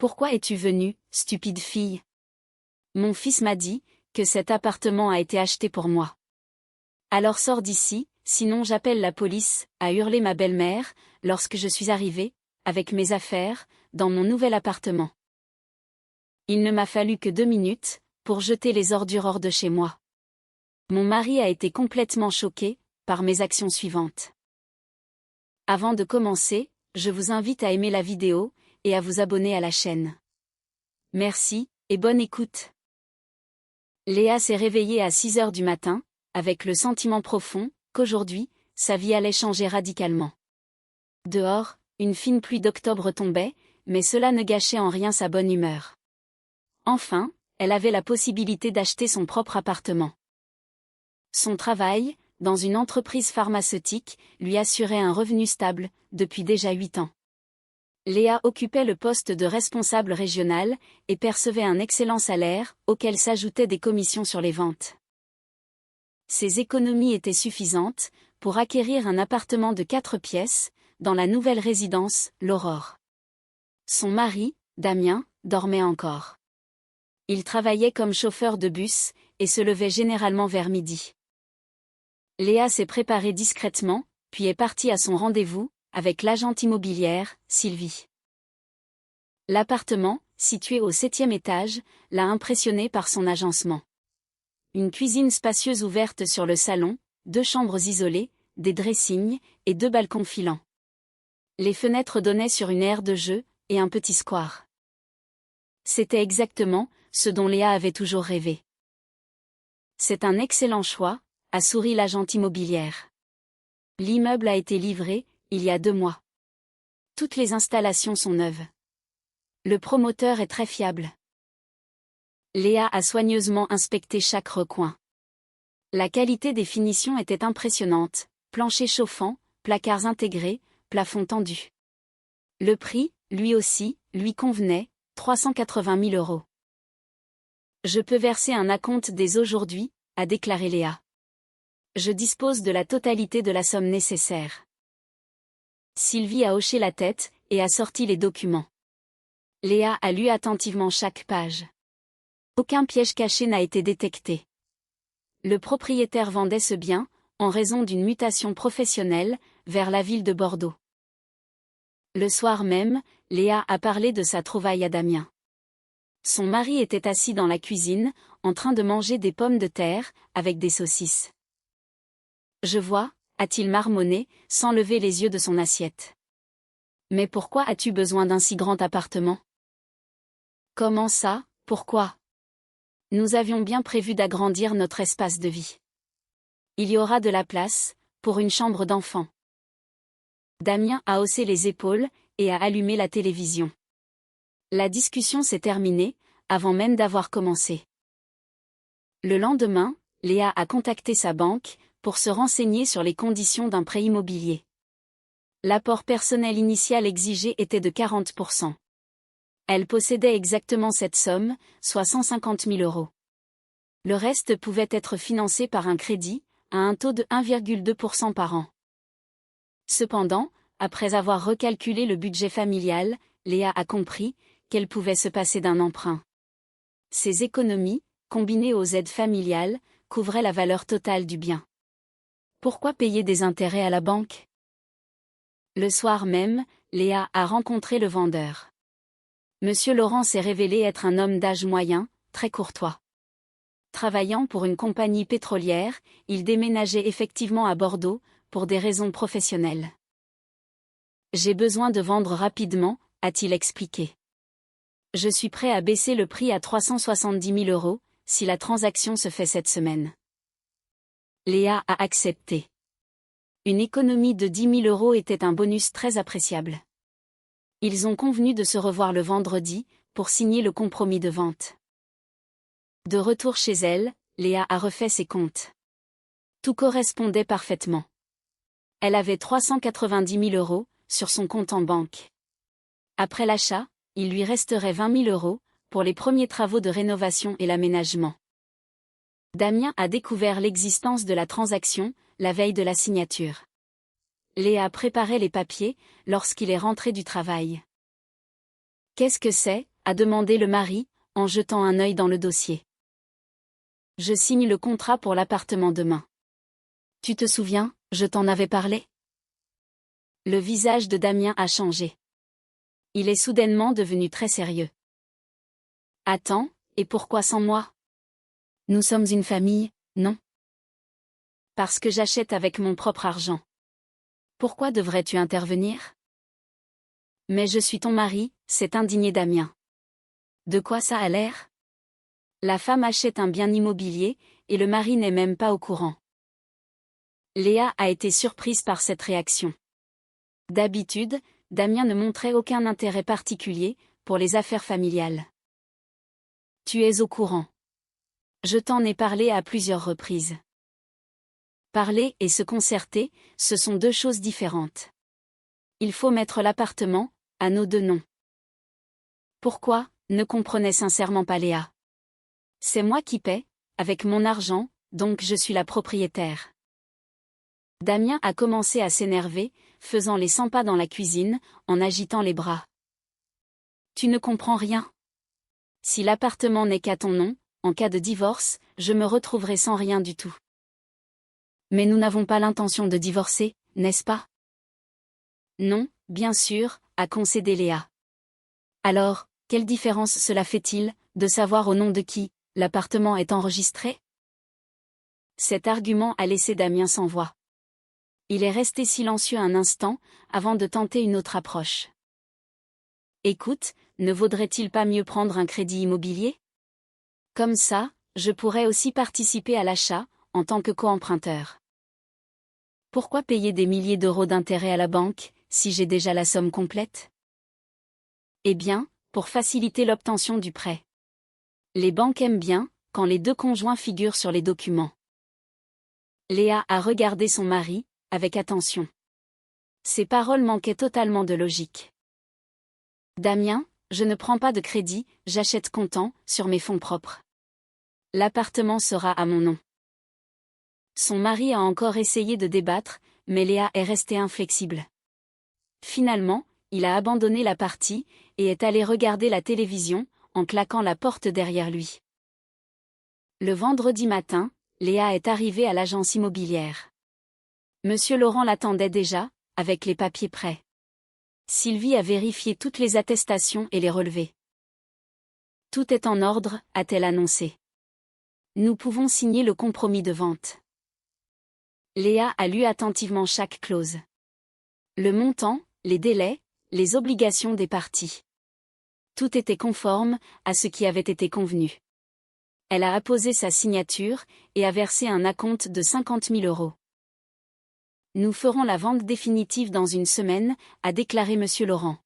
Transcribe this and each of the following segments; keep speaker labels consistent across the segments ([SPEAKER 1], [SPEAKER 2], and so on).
[SPEAKER 1] Pourquoi es-tu venue, stupide fille? Mon fils m'a dit que cet appartement a été acheté pour moi. Alors sors d'ici, sinon j'appelle la police, a hurlé ma belle-mère, lorsque je suis arrivée, avec mes affaires, dans mon nouvel appartement. Il ne m'a fallu que 2 minutes, pour jeter les ordures hors de chez moi. Mon mari a été complètement choqué, par mes actions suivantes. Avant de commencer, je vous invite à aimer la vidéo, et à vous abonner à la chaîne. Merci, et bonne écoute. Léa s'est réveillée à 6 heures du matin, avec le sentiment profond, qu'aujourd'hui, sa vie allait changer radicalement. Dehors, une fine pluie d'octobre tombait, mais cela ne gâchait en rien sa bonne humeur. Enfin, elle avait la possibilité d'acheter son propre appartement. Son travail, dans une entreprise pharmaceutique, lui assurait un revenu stable, depuis déjà 8 ans. Léa occupait le poste de responsable régional, et percevait un excellent salaire, auquel s'ajoutaient des commissions sur les ventes. Ses économies étaient suffisantes, pour acquérir un appartement de 4 pièces, dans la nouvelle résidence, l'Aurore. Son mari, Damien, dormait encore. Il travaillait comme chauffeur de bus, et se levait généralement vers midi. Léa s'est préparée discrètement, puis est partie à son rendez-vous, avec l'agente immobilière, Sylvie. L'appartement, situé au 7e étage, l'a impressionnée par son agencement. Une cuisine spacieuse ouverte sur le salon, 2 chambres isolées, des dressings, et 2 balcons filants. Les fenêtres donnaient sur une aire de jeu, et un petit square. C'était exactement ce dont Léa avait toujours rêvé. C'est un excellent choix, a souri l'agente immobilière. L'immeuble a été livré, il y a 2 mois. Toutes les installations sont neuves. Le promoteur est très fiable. Léa a soigneusement inspecté chaque recoin. La qualité des finitions était impressionnante, plancher chauffant, placards intégrés, plafond tendu. Le prix, lui aussi, lui convenait, 380 000 €. Je peux verser un acompte dès aujourd'hui, a déclaré Léa. Je dispose de la totalité de la somme nécessaire. Sylvie a hoché la tête, et a sorti les documents. Léa a lu attentivement chaque page. Aucun piège caché n'a été détecté. Le propriétaire vendait ce bien, en raison d'une mutation professionnelle, vers la ville de Bordeaux. Le soir même, Léa a parlé de sa trouvaille à Damien. Son mari était assis dans la cuisine, en train de manger des pommes de terre, avec des saucisses. Je vois, a-t-il marmonné, sans lever les yeux de son assiette. Mais pourquoi as-tu besoin d'un si grand appartement? Comment ça, pourquoi? Nous avions bien prévu d'agrandir notre espace de vie. Il y aura de la place, pour une chambre d'enfant. Damien a haussé les épaules, et a allumé la télévision. La discussion s'est terminée, avant même d'avoir commencé. Le lendemain, Léa a contacté sa banque, pour se renseigner sur les conditions d'un prêt immobilier. L'apport personnel initial exigé était de 40%. Elle possédait exactement cette somme, soit 150 000 €. Le reste pouvait être financé par un crédit, à un taux de 1,2% par an. Cependant, après avoir recalculé le budget familial, Léa a compris qu'elle pouvait se passer d'un emprunt. Ces économies, combinées aux aides familiales, couvraient la valeur totale du bien. Pourquoi payer des intérêts à la banque? Le soir même, Léa a rencontré le vendeur. Monsieur Laurent s'est révélé être un homme d'âge moyen, très courtois. Travaillant pour une compagnie pétrolière, il déménageait effectivement à Bordeaux, pour des raisons professionnelles. J'ai besoin de vendre rapidement, a-t-il expliqué. Je suis prêt à baisser le prix à 370 000 €, si la transaction se fait cette semaine. Léa a accepté. Une économie de 10 000 € était un bonus très appréciable. Ils ont convenu de se revoir le vendredi, pour signer le compromis de vente. De retour chez elle, Léa a refait ses comptes. Tout correspondait parfaitement. Elle avait 390 000 € sur son compte en banque. Après l'achat, il lui resterait 20 000 € pour les premiers travaux de rénovation et l'aménagement. Damien a découvert l'existence de la transaction, la veille de la signature. Léa préparait les papiers, lorsqu'il est rentré du travail. « Qu'est-ce que c'est » a demandé le mari, en jetant un œil dans le dossier. Je signe le contrat pour l'appartement demain. Tu te souviens, je t'en avais parlé? Le visage de Damien a changé. Il est soudainement devenu très sérieux. Attends, et pourquoi sans moi? Nous sommes une famille, non? Parce que j'achète avec mon propre argent. Pourquoi devrais-tu intervenir? Mais je suis ton mari, s'est indigné Damien. De quoi ça a l'air? La femme achète un bien immobilier, et le mari n'est même pas au courant. Léa a été surprise par cette réaction. D'habitude, Damien ne montrait aucun intérêt particulier pour les affaires familiales. Tu es au courant. Je t'en ai parlé à plusieurs reprises. Parler et se concerter, ce sont deux choses différentes. Il faut mettre l'appartement à nos deux noms. Pourquoi, ne comprenait sincèrement pas Léa. C'est moi qui paie, avec mon argent, donc je suis la propriétaire. Damien a commencé à s'énerver, faisant les 100 pas dans la cuisine, en agitant les bras. Tu ne comprends rien. Si l'appartement n'est qu'à ton nom, en cas de divorce, je me retrouverai sans rien du tout. Mais nous n'avons pas l'intention de divorcer, n'est-ce pas? Non, bien sûr, a concédé Léa. Alors, quelle différence cela fait-il, de savoir au nom de qui l'appartement est enregistré? Cet argument a laissé Damien sans voix. Il est resté silencieux un instant, avant de tenter une autre approche. Écoute, ne vaudrait-il pas mieux prendre un crédit immobilier? Comme ça, je pourrais aussi participer à l'achat, en tant que co-emprunteur. Pourquoi payer des milliers d'euros d'intérêt à la banque, si j'ai déjà la somme complète? Eh bien, pour faciliter l'obtention du prêt. Les banques aiment bien, quand les deux conjoints figurent sur les documents. Léa a regardé son mari, avec attention. Ses paroles manquaient totalement de logique. Damien, je ne prends pas de crédit, j'achète comptant, sur mes fonds propres. L'appartement sera à mon nom. Son mari a encore essayé de débattre, mais Léa est restée inflexible. Finalement, il a abandonné la partie, et est allé regarder la télévision, en claquant la porte derrière lui. Le vendredi matin, Léa est arrivée à l'agence immobilière. Monsieur Laurent l'attendait déjà, avec les papiers prêts. Sylvie a vérifié toutes les attestations et les relevés. Tout est en ordre, a-t-elle annoncé. Nous pouvons signer le compromis de vente. Léa a lu attentivement chaque clause. Le montant, les délais, les obligations des parties. Tout était conforme à ce qui avait été convenu. Elle a apposé sa signature et a versé un acompte de 50 000 euros. Nous ferons la vente définitive dans une semaine, a déclaré Monsieur Laurent.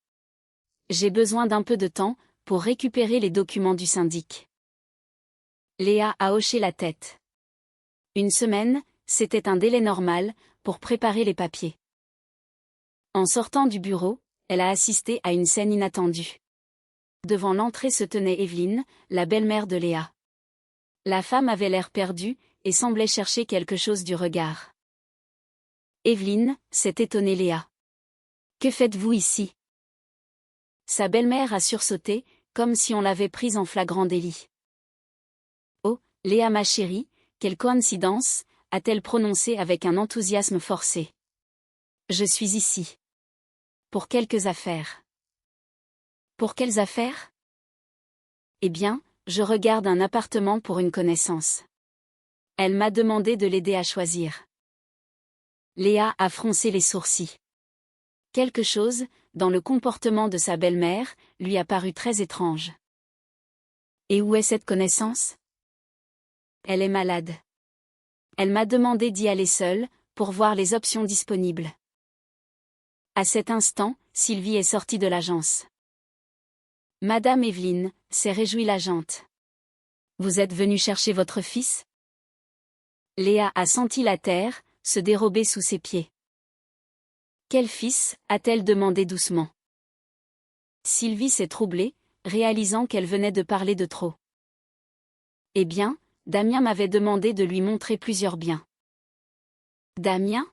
[SPEAKER 1] J'ai besoin d'un peu de temps pour récupérer les documents du syndic. Léa a hoché la tête. Une semaine, c'était un délai normal pour préparer les papiers. En sortant du bureau, elle a assisté à une scène inattendue. Devant l'entrée se tenait Evelyne, la belle-mère de Léa. La femme avait l'air perdue et semblait chercher quelque chose du regard. Evelyne, s'est étonnée Léa. Que faites-vous ici? Sa belle-mère a sursauté, comme si on l'avait prise en flagrant délit. Oh, Léa ma chérie, quelle coïncidence, a-t-elle prononcé avec un enthousiasme forcé. Je suis ici. Pour quelques affaires. Pour quelles affaires? Eh bien, je regarde un appartement pour une connaissance. Elle m'a demandé de l'aider à choisir. Léa a froncé les sourcils. Quelque chose, dans le comportement de sa belle-mère, lui a paru très étrange. Et où est cette connaissance? Elle est malade. Elle m'a demandé d'y aller seule, pour voir les options disponibles. À cet instant, Sylvie est sortie de l'agence. Madame Evelyne, s'est réjouie l'agente. Vous êtes venue chercher votre fils? Léa a senti la terre se dérober sous ses pieds. Quel fils, a-t-elle demandé doucement. Sylvie s'est troublée, réalisant qu'elle venait de parler de trop. Eh bien, Damien m'avait demandé de lui montrer plusieurs biens. Damien?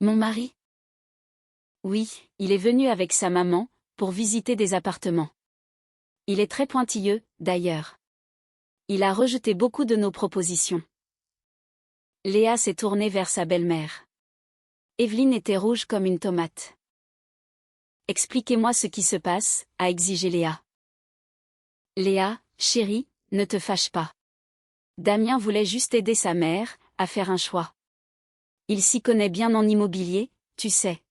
[SPEAKER 1] Mon mari? Oui, il est venu avec sa maman, pour visiter des appartements. Il est très pointilleux, d'ailleurs. Il a rejeté beaucoup de nos propositions. Léa s'est tournée vers sa belle-mère. Evelyne était rouge comme une tomate. Expliquez-moi ce qui se passe, a exigé Léa. Léa, chérie, ne te fâche pas. Damien voulait juste aider sa mère à faire un choix. Il s'y connaît bien en immobilier, tu sais.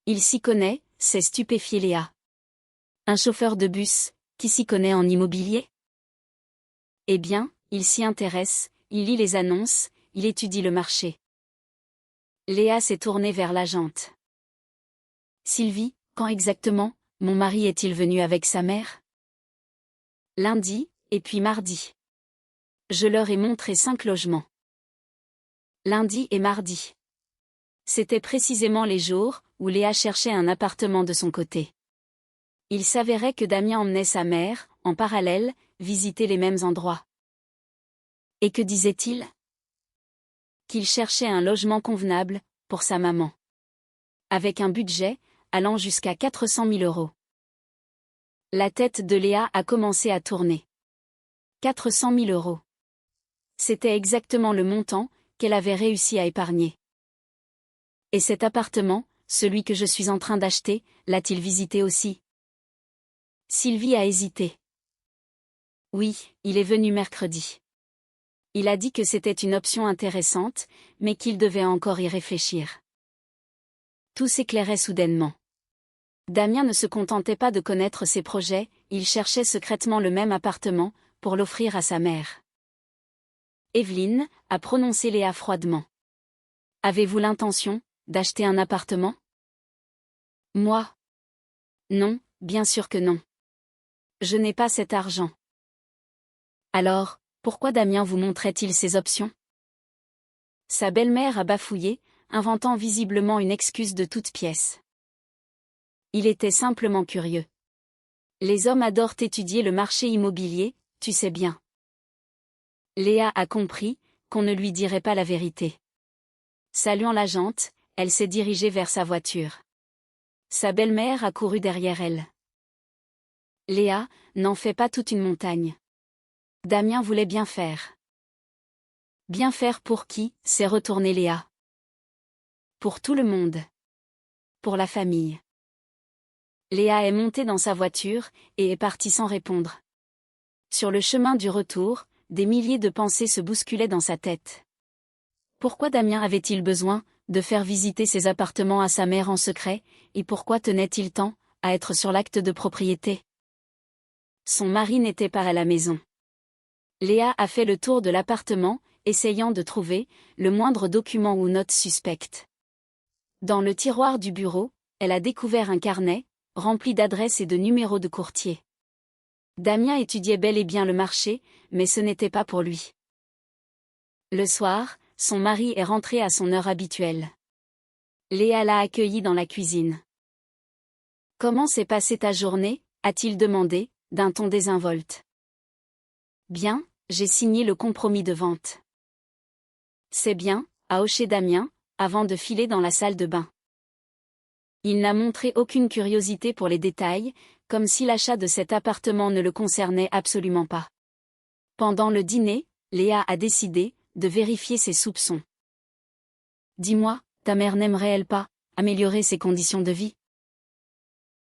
[SPEAKER 1] Il s'y connaît, s'est stupéfié Léa. Un chauffeur de bus, qui s'y connaît en immobilier? Eh bien, il s'y intéresse, il lit les annonces, il étudie le marché. Léa s'est tournée vers l'agente. Sylvie, quand exactement, mon mari est-il venu avec sa mère? Lundi, et puis mardi. Je leur ai montré 5 logements. Lundi et mardi. C'étaient précisément les jours où Léa cherchait un appartement de son côté. Il s'avérait que Damien emmenait sa mère, en parallèle, visiter les mêmes endroits. Et que disait-il? Qu'il cherchait un logement convenable, pour sa maman. Avec un budget, allant jusqu'à 400 000 €. La tête de Léa a commencé à tourner. 400 000 €. C'était exactement le montant qu'elle avait réussi à épargner. Et cet appartement, celui que je suis en train d'acheter, l'a-t-il visité aussi? Sylvie a hésité. Oui, il est venu mercredi. Il a dit que c'était une option intéressante, mais qu'il devait encore y réfléchir. Tout s'éclairait soudainement. Damien ne se contentait pas de connaître ses projets, il cherchait secrètement le même appartement, pour l'offrir à sa mère. Evelyne, a prononcé Léa froidement. Avez-vous l'intention d'acheter un appartement? Moi? Non, bien sûr que non. Je n'ai pas cet argent. Alors, pourquoi Damien vous montrait-il ces options? Sa belle-mère a bafouillé, inventant visiblement une excuse de toute pièce. Il était simplement curieux. Les hommes adorent étudier le marché immobilier, tu sais bien. Léa a compris qu'on ne lui dirait pas la vérité. Saluant l'agente, elle s'est dirigée vers sa voiture. Sa belle-mère a couru derrière elle. Léa, n'en fais pas toute une montagne. Damien voulait bien faire. Bien faire pour qui, s'est retournée Léa. Pour tout le monde. Pour la famille. Léa est montée dans sa voiture, et est partie sans répondre. Sur le chemin du retour, des milliers de pensées se bousculaient dans sa tête. Pourquoi Damien avait-il besoin de faire visiter ses appartements à sa mère en secret, et pourquoi tenait-il tant à être sur l'acte de propriété? Son mari n'était pas à la maison. Léa a fait le tour de l'appartement, essayant de trouver le moindre document ou note suspecte. Dans le tiroir du bureau, elle a découvert un carnet, rempli d'adresses et de numéros de courtier. Damien étudiait bel et bien le marché, mais ce n'était pas pour lui. Le soir, son mari est rentré à son heure habituelle. Léa l'a accueilli dans la cuisine. « Comment s'est passée ta journée ?» a-t-il demandé, d'un ton désinvolte. « Bien, j'ai signé le compromis de vente. »« C'est bien », a hoché Damien, avant de filer dans la salle de bain. Il n'a montré aucune curiosité pour les détails, comme si l'achat de cet appartement ne le concernait absolument pas. Pendant le dîner, Léa a décidé de vérifier ses soupçons. « Dis-moi, ta mère n'aimerait-elle pas améliorer ses conditions de vie ?»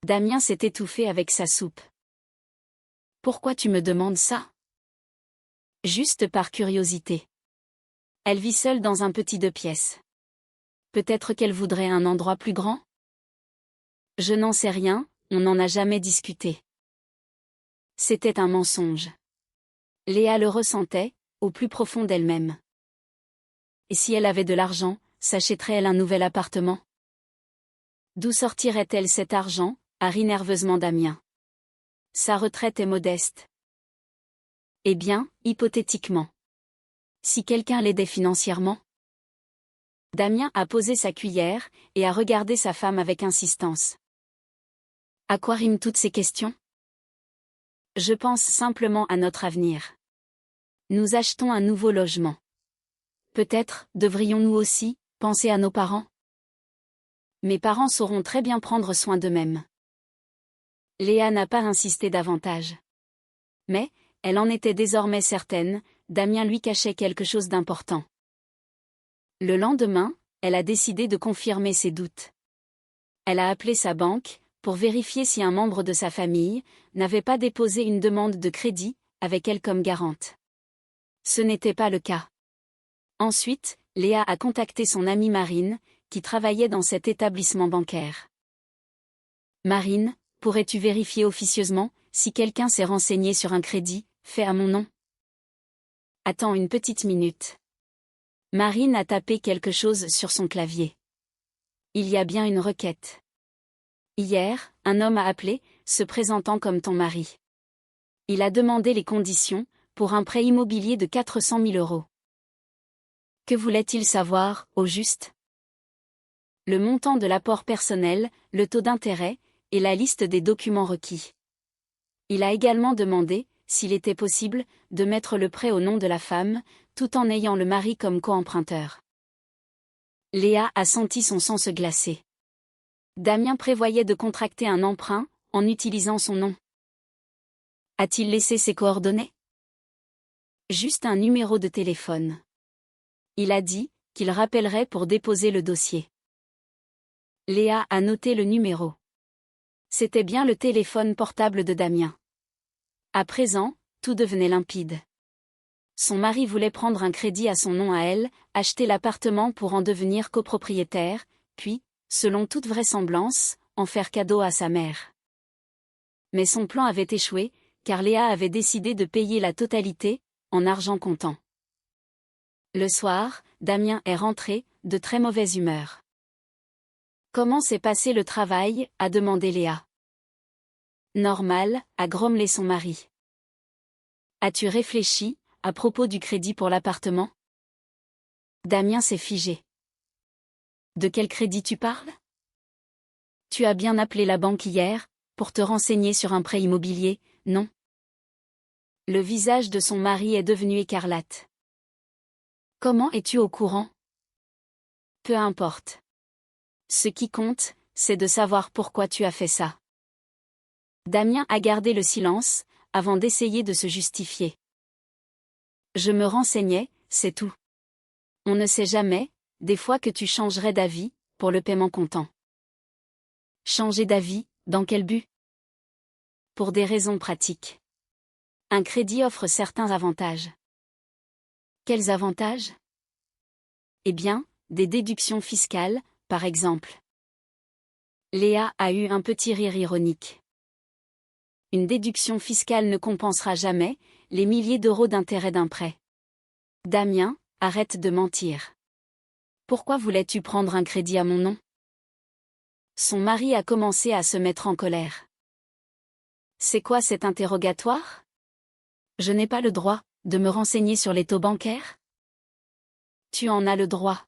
[SPEAKER 1] Damien s'est étouffé avec sa soupe. « Pourquoi tu me demandes ça ?» Juste par curiosité. Elle vit seule dans un petit 2 pièces. Peut-être qu'elle voudrait un endroit plus grand? Je n'en sais rien, on n'en a jamais discuté. C'était un mensonge. Léa le ressentait, au plus profond d'elle-même. Et si elle avait de l'argent, s'achèterait-elle un nouvel appartement? D'où sortirait-elle cet argent, a ri nerveusement Damien. Sa retraite est modeste. Eh bien, hypothétiquement. Si quelqu'un l'aidait financièrement? Damien a posé sa cuillère, et a regardé sa femme avec insistance. À quoi riment toutes ces questions? Je pense simplement à notre avenir. Nous achetons un nouveau logement. Peut-être devrions-nous aussi penser à nos parents? Mes parents sauront très bien prendre soin d'eux-mêmes. Léa n'a pas insisté davantage. Mais, elle en était désormais certaine, Damien lui cachait quelque chose d'important. Le lendemain, elle a décidé de confirmer ses doutes. Elle a appelé sa banque, pour vérifier si un membre de sa famille n'avait pas déposé une demande de crédit, avec elle comme garante. Ce n'était pas le cas. Ensuite, Léa a contacté son amie Marine, qui travaillait dans cet établissement bancaire. Marine, pourrais-tu vérifier officieusement si quelqu'un s'est renseigné sur un crédit fait à mon nom? Attends une petite minute. Marine a tapé quelque chose sur son clavier. Il y a bien une requête. Hier, un homme a appelé, se présentant comme ton mari. Il a demandé les conditions, pour un prêt immobilier de 400 000 euros. Que voulait-il savoir, au juste? Le montant de l'apport personnel, le taux d'intérêt, et la liste des documents requis. Il a également demandé, s'il était possible, de mettre le prêt au nom de la femme, tout en ayant le mari comme co-emprunteur. Léa a senti son sang se glacer. Damien prévoyait de contracter un emprunt, en utilisant son nom. A-t-il laissé ses coordonnées? Juste un numéro de téléphone. Il a dit qu'il rappellerait pour déposer le dossier. Léa a noté le numéro. C'était bien le téléphone portable de Damien. À présent, tout devenait limpide. Son mari voulait prendre un crédit à son nom à elle, acheter l'appartement pour en devenir copropriétaire, puis, selon toute vraisemblance, en faire cadeau à sa mère. Mais son plan avait échoué, car Léa avait décidé de payer la totalité, en argent comptant. Le soir, Damien est rentré, de très mauvaise humeur. Comment s'est passé le travail, a demandé Léa. Normal, a grommelé son mari. As-tu réfléchi, à propos du crédit pour l'appartement? Damien s'est figé. De quel crédit tu parles? Tu as bien appelé la banque hier, pour te renseigner sur un prêt immobilier, non? Le visage de son mari est devenu écarlate. Comment es-tu au courant? Peu importe. Ce qui compte, c'est de savoir pourquoi tu as fait ça. Damien a gardé le silence, avant d'essayer de se justifier. Je me renseignais, c'est tout. On ne sait jamais, des fois que tu changerais d'avis, pour le paiement comptant. Changer d'avis, dans quel but? Pour des raisons pratiques. Un crédit offre certains avantages. Quels avantages? Eh bien, des déductions fiscales, par exemple. Léa a eu un petit rire ironique. Une déduction fiscale ne compensera jamais les milliers d'euros d'intérêt d'un prêt. Damien, arrête de mentir. Pourquoi voulais-tu prendre un crédit à mon nom? Son mari a commencé à se mettre en colère. C'est quoi cet interrogatoire? Je n'ai pas le droit de me renseigner sur les taux bancaires? Tu en as le droit.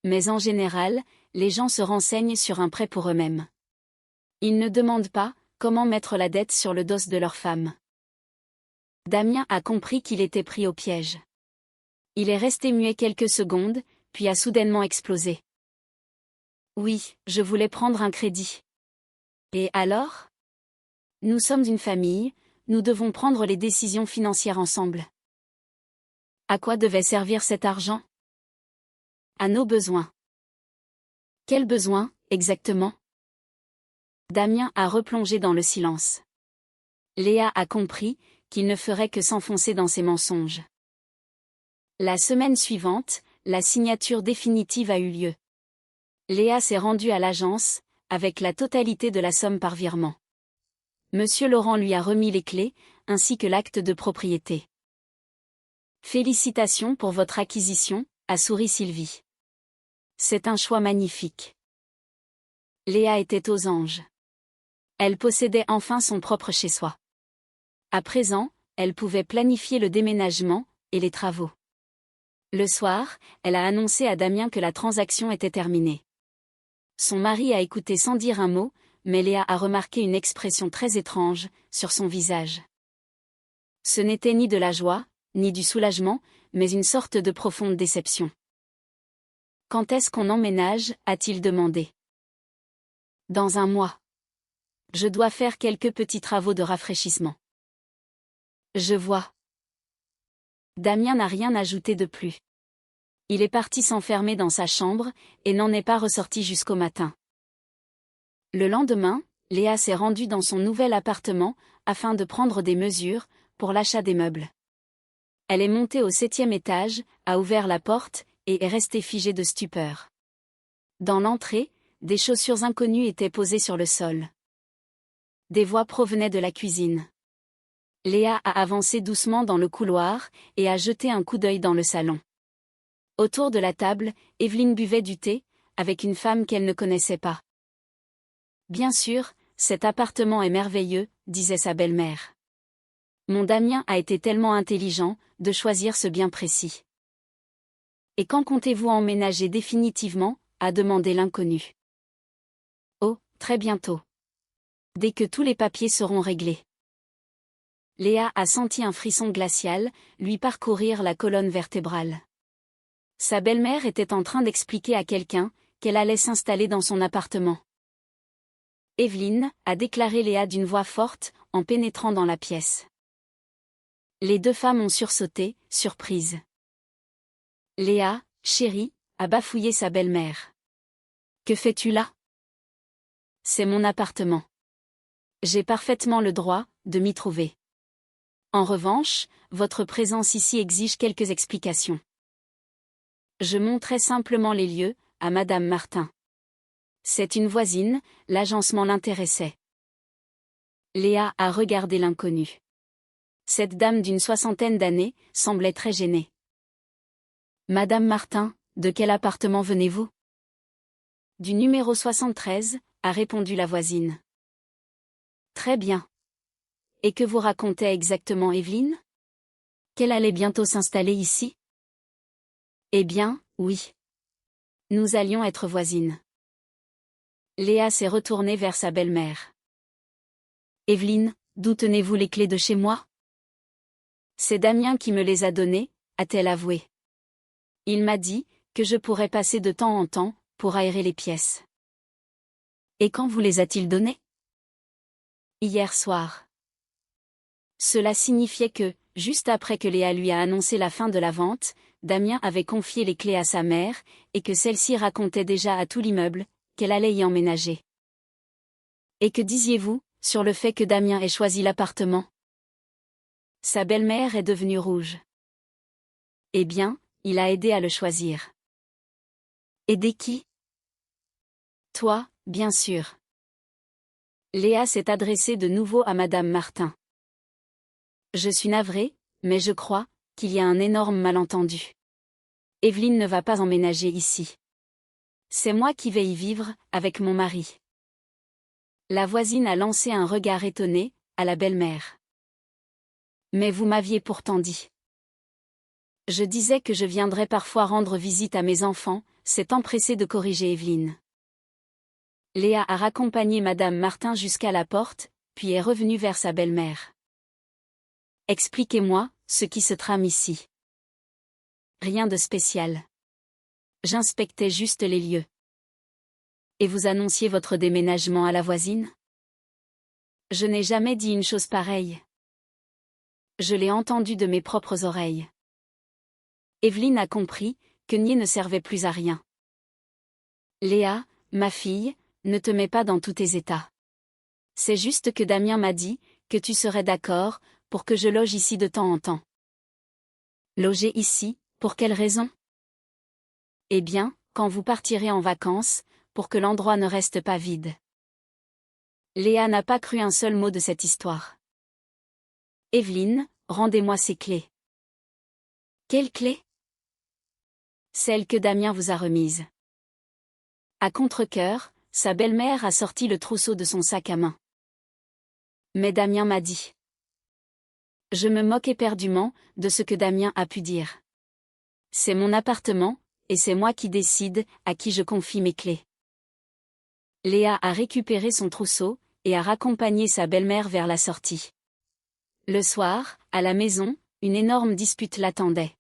[SPEAKER 1] Mais en général, les gens se renseignent sur un prêt pour eux-mêmes. Ils ne demandent pas comment mettre la dette sur le dos de leur femme. Damien a compris qu'il était pris au piège. Il est resté muet quelques secondes, puis a soudainement explosé. Oui, je voulais prendre un crédit. Et alors? Nous sommes une famille, nous devons prendre les décisions financières ensemble. À quoi devait servir cet argent? À nos besoins. Quels besoins, exactement? Damien a replongé dans le silence. Léa a compris qu'il ne ferait que s'enfoncer dans ses mensonges. La semaine suivante, la signature définitive a eu lieu. Léa s'est rendue à l'agence, avec la totalité de la somme par virement. Monsieur Laurent lui a remis les clés, ainsi que l'acte de propriété. Félicitations pour votre acquisition, a souri Sylvie. C'est un choix magnifique. Léa était aux anges. Elle possédait enfin son propre chez-soi. À présent, elle pouvait planifier le déménagement et les travaux. Le soir, elle a annoncé à Damien que la transaction était terminée. Son mari a écouté sans dire un mot, mais Léa a remarqué une expression très étrange sur son visage. Ce n'était ni de la joie, ni du soulagement, mais une sorte de profonde déception. Quand est-ce qu'on emménage, a-t-il demandé. Dans un mois. Je dois faire quelques petits travaux de rafraîchissement. Je vois. Damien n'a rien ajouté de plus. Il est parti s'enfermer dans sa chambre, et n'en est pas ressorti jusqu'au matin. Le lendemain, Léa s'est rendue dans son nouvel appartement, afin de prendre des mesures, pour l'achat des meubles. Elle est montée au 7e étage, a ouvert la porte, et est restée figée de stupeur. Dans l'entrée, des chaussures inconnues étaient posées sur le sol. Des voix provenaient de la cuisine. Léa a avancé doucement dans le couloir, et a jeté un coup d'œil dans le salon. Autour de la table, Evelyne buvait du thé, avec une femme qu'elle ne connaissait pas. Bien sûr, cet appartement est merveilleux, disait sa belle-mère. Mon Damien a été tellement intelligent, de choisir ce bien précis. Et quand comptez-vous emménager définitivement, a demandé l'inconnu. Oh, très bientôt. Dès que tous les papiers seront réglés. Léa a senti un frisson glacial, lui parcourir la colonne vertébrale. Sa belle-mère était en train d'expliquer à quelqu'un, qu'elle allait s'installer dans son appartement. Evelyne, a déclaré Léa d'une voix forte, en pénétrant dans la pièce. Les deux femmes ont sursauté, surprises. Léa, chérie, a bafouillé sa belle-mère. Que fais-tu là? C'est mon appartement. J'ai parfaitement le droit, de m'y trouver. En revanche, votre présence ici exige quelques explications. Je montrais simplement les lieux, à Madame Martin. C'est une voisine, l'agencement l'intéressait. Léa a regardé l'inconnu. Cette dame d'une 60aine d'années, semblait très gênée. Madame Martin, de quel appartement venez-vous? Du numéro 73, a répondu la voisine. Très bien. Et que vous racontait exactement Evelyne? Qu'elle allait bientôt s'installer ici? Eh bien, oui. Nous allions être voisines. Léa s'est retournée vers sa belle-mère. Evelyne, d'où tenez-vous les clés de chez moi? C'est Damien qui me les a données, a-t-elle avoué. Il m'a dit, que je pourrais passer de temps en temps, pour aérer les pièces. Et quand vous les a-t-il données? Hier soir. Cela signifiait que, juste après que Léa lui a annoncé la fin de la vente, Damien avait confié les clés à sa mère, et que celle-ci racontait déjà à tout l'immeuble, qu'elle allait y emménager. Et que disiez-vous, sur le fait que Damien ait choisi l'appartement? Sa belle-mère est devenue rouge. Eh bien, il a aidé à le choisir. Aider qui? Toi, bien sûr. Léa s'est adressée de nouveau à Madame Martin. Je suis navrée, mais je crois qu'il y a un énorme malentendu. Evelyne ne va pas emménager ici. C'est moi qui vais y vivre, avec mon mari. La voisine a lancé un regard étonné, à la belle-mère. Mais vous m'aviez pourtant dit. Je disais que je viendrais parfois rendre visite à mes enfants, s'est empressée de corriger Evelyne. Léa a raccompagné Madame Martin jusqu'à la porte, puis est revenue vers sa belle-mère. Expliquez-moi, ce qui se trame ici. Rien de spécial. J'inspectais juste les lieux. Et vous annonciez votre déménagement à la voisine? Je n'ai jamais dit une chose pareille. Je l'ai entendu de mes propres oreilles. Evelyne a compris, que nier ne servait plus à rien. Léa, ma fille, ne te mets pas dans tous tes états. C'est juste que Damien m'a dit, que tu serais d'accord, pour que je loge ici de temps en temps. Loger ici, pour quelle raison? Eh bien, quand vous partirez en vacances, pour que l'endroit ne reste pas vide. Léa n'a pas cru un seul mot de cette histoire. Evelyne, rendez-moi ces clés. Quelles clés? Celles que Damien vous a remises. À contre-cœur, sa belle-mère a sorti le trousseau de son sac à main. Mais Damien m'a dit. Je me moque éperdument, de ce que Damien a pu dire. C'est mon appartement, et c'est moi qui décide, à qui je confie mes clés. Léa a récupéré son trousseau, et a raccompagné sa belle-mère vers la sortie. Le soir, à la maison, une énorme dispute l'attendait.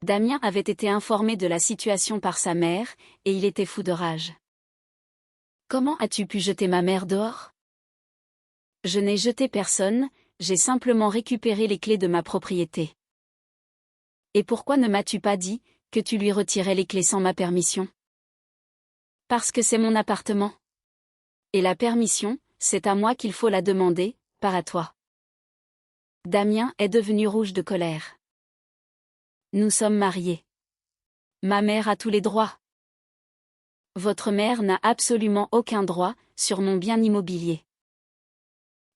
[SPEAKER 1] Damien avait été informé de la situation par sa mère, et il était fou de rage. Comment as-tu pu jeter ma mère dehors? Je n'ai jeté personne, j'ai simplement récupéré les clés de ma propriété. Et pourquoi ne m'as-tu pas dit que tu lui retirais les clés sans ma permission? Parce que c'est mon appartement. Et la permission, c'est à moi qu'il faut la demander, pas à toi. Damien est devenu rouge de colère. Nous sommes mariés. Ma mère a tous les droits. Votre mère n'a absolument aucun droit sur mon bien immobilier.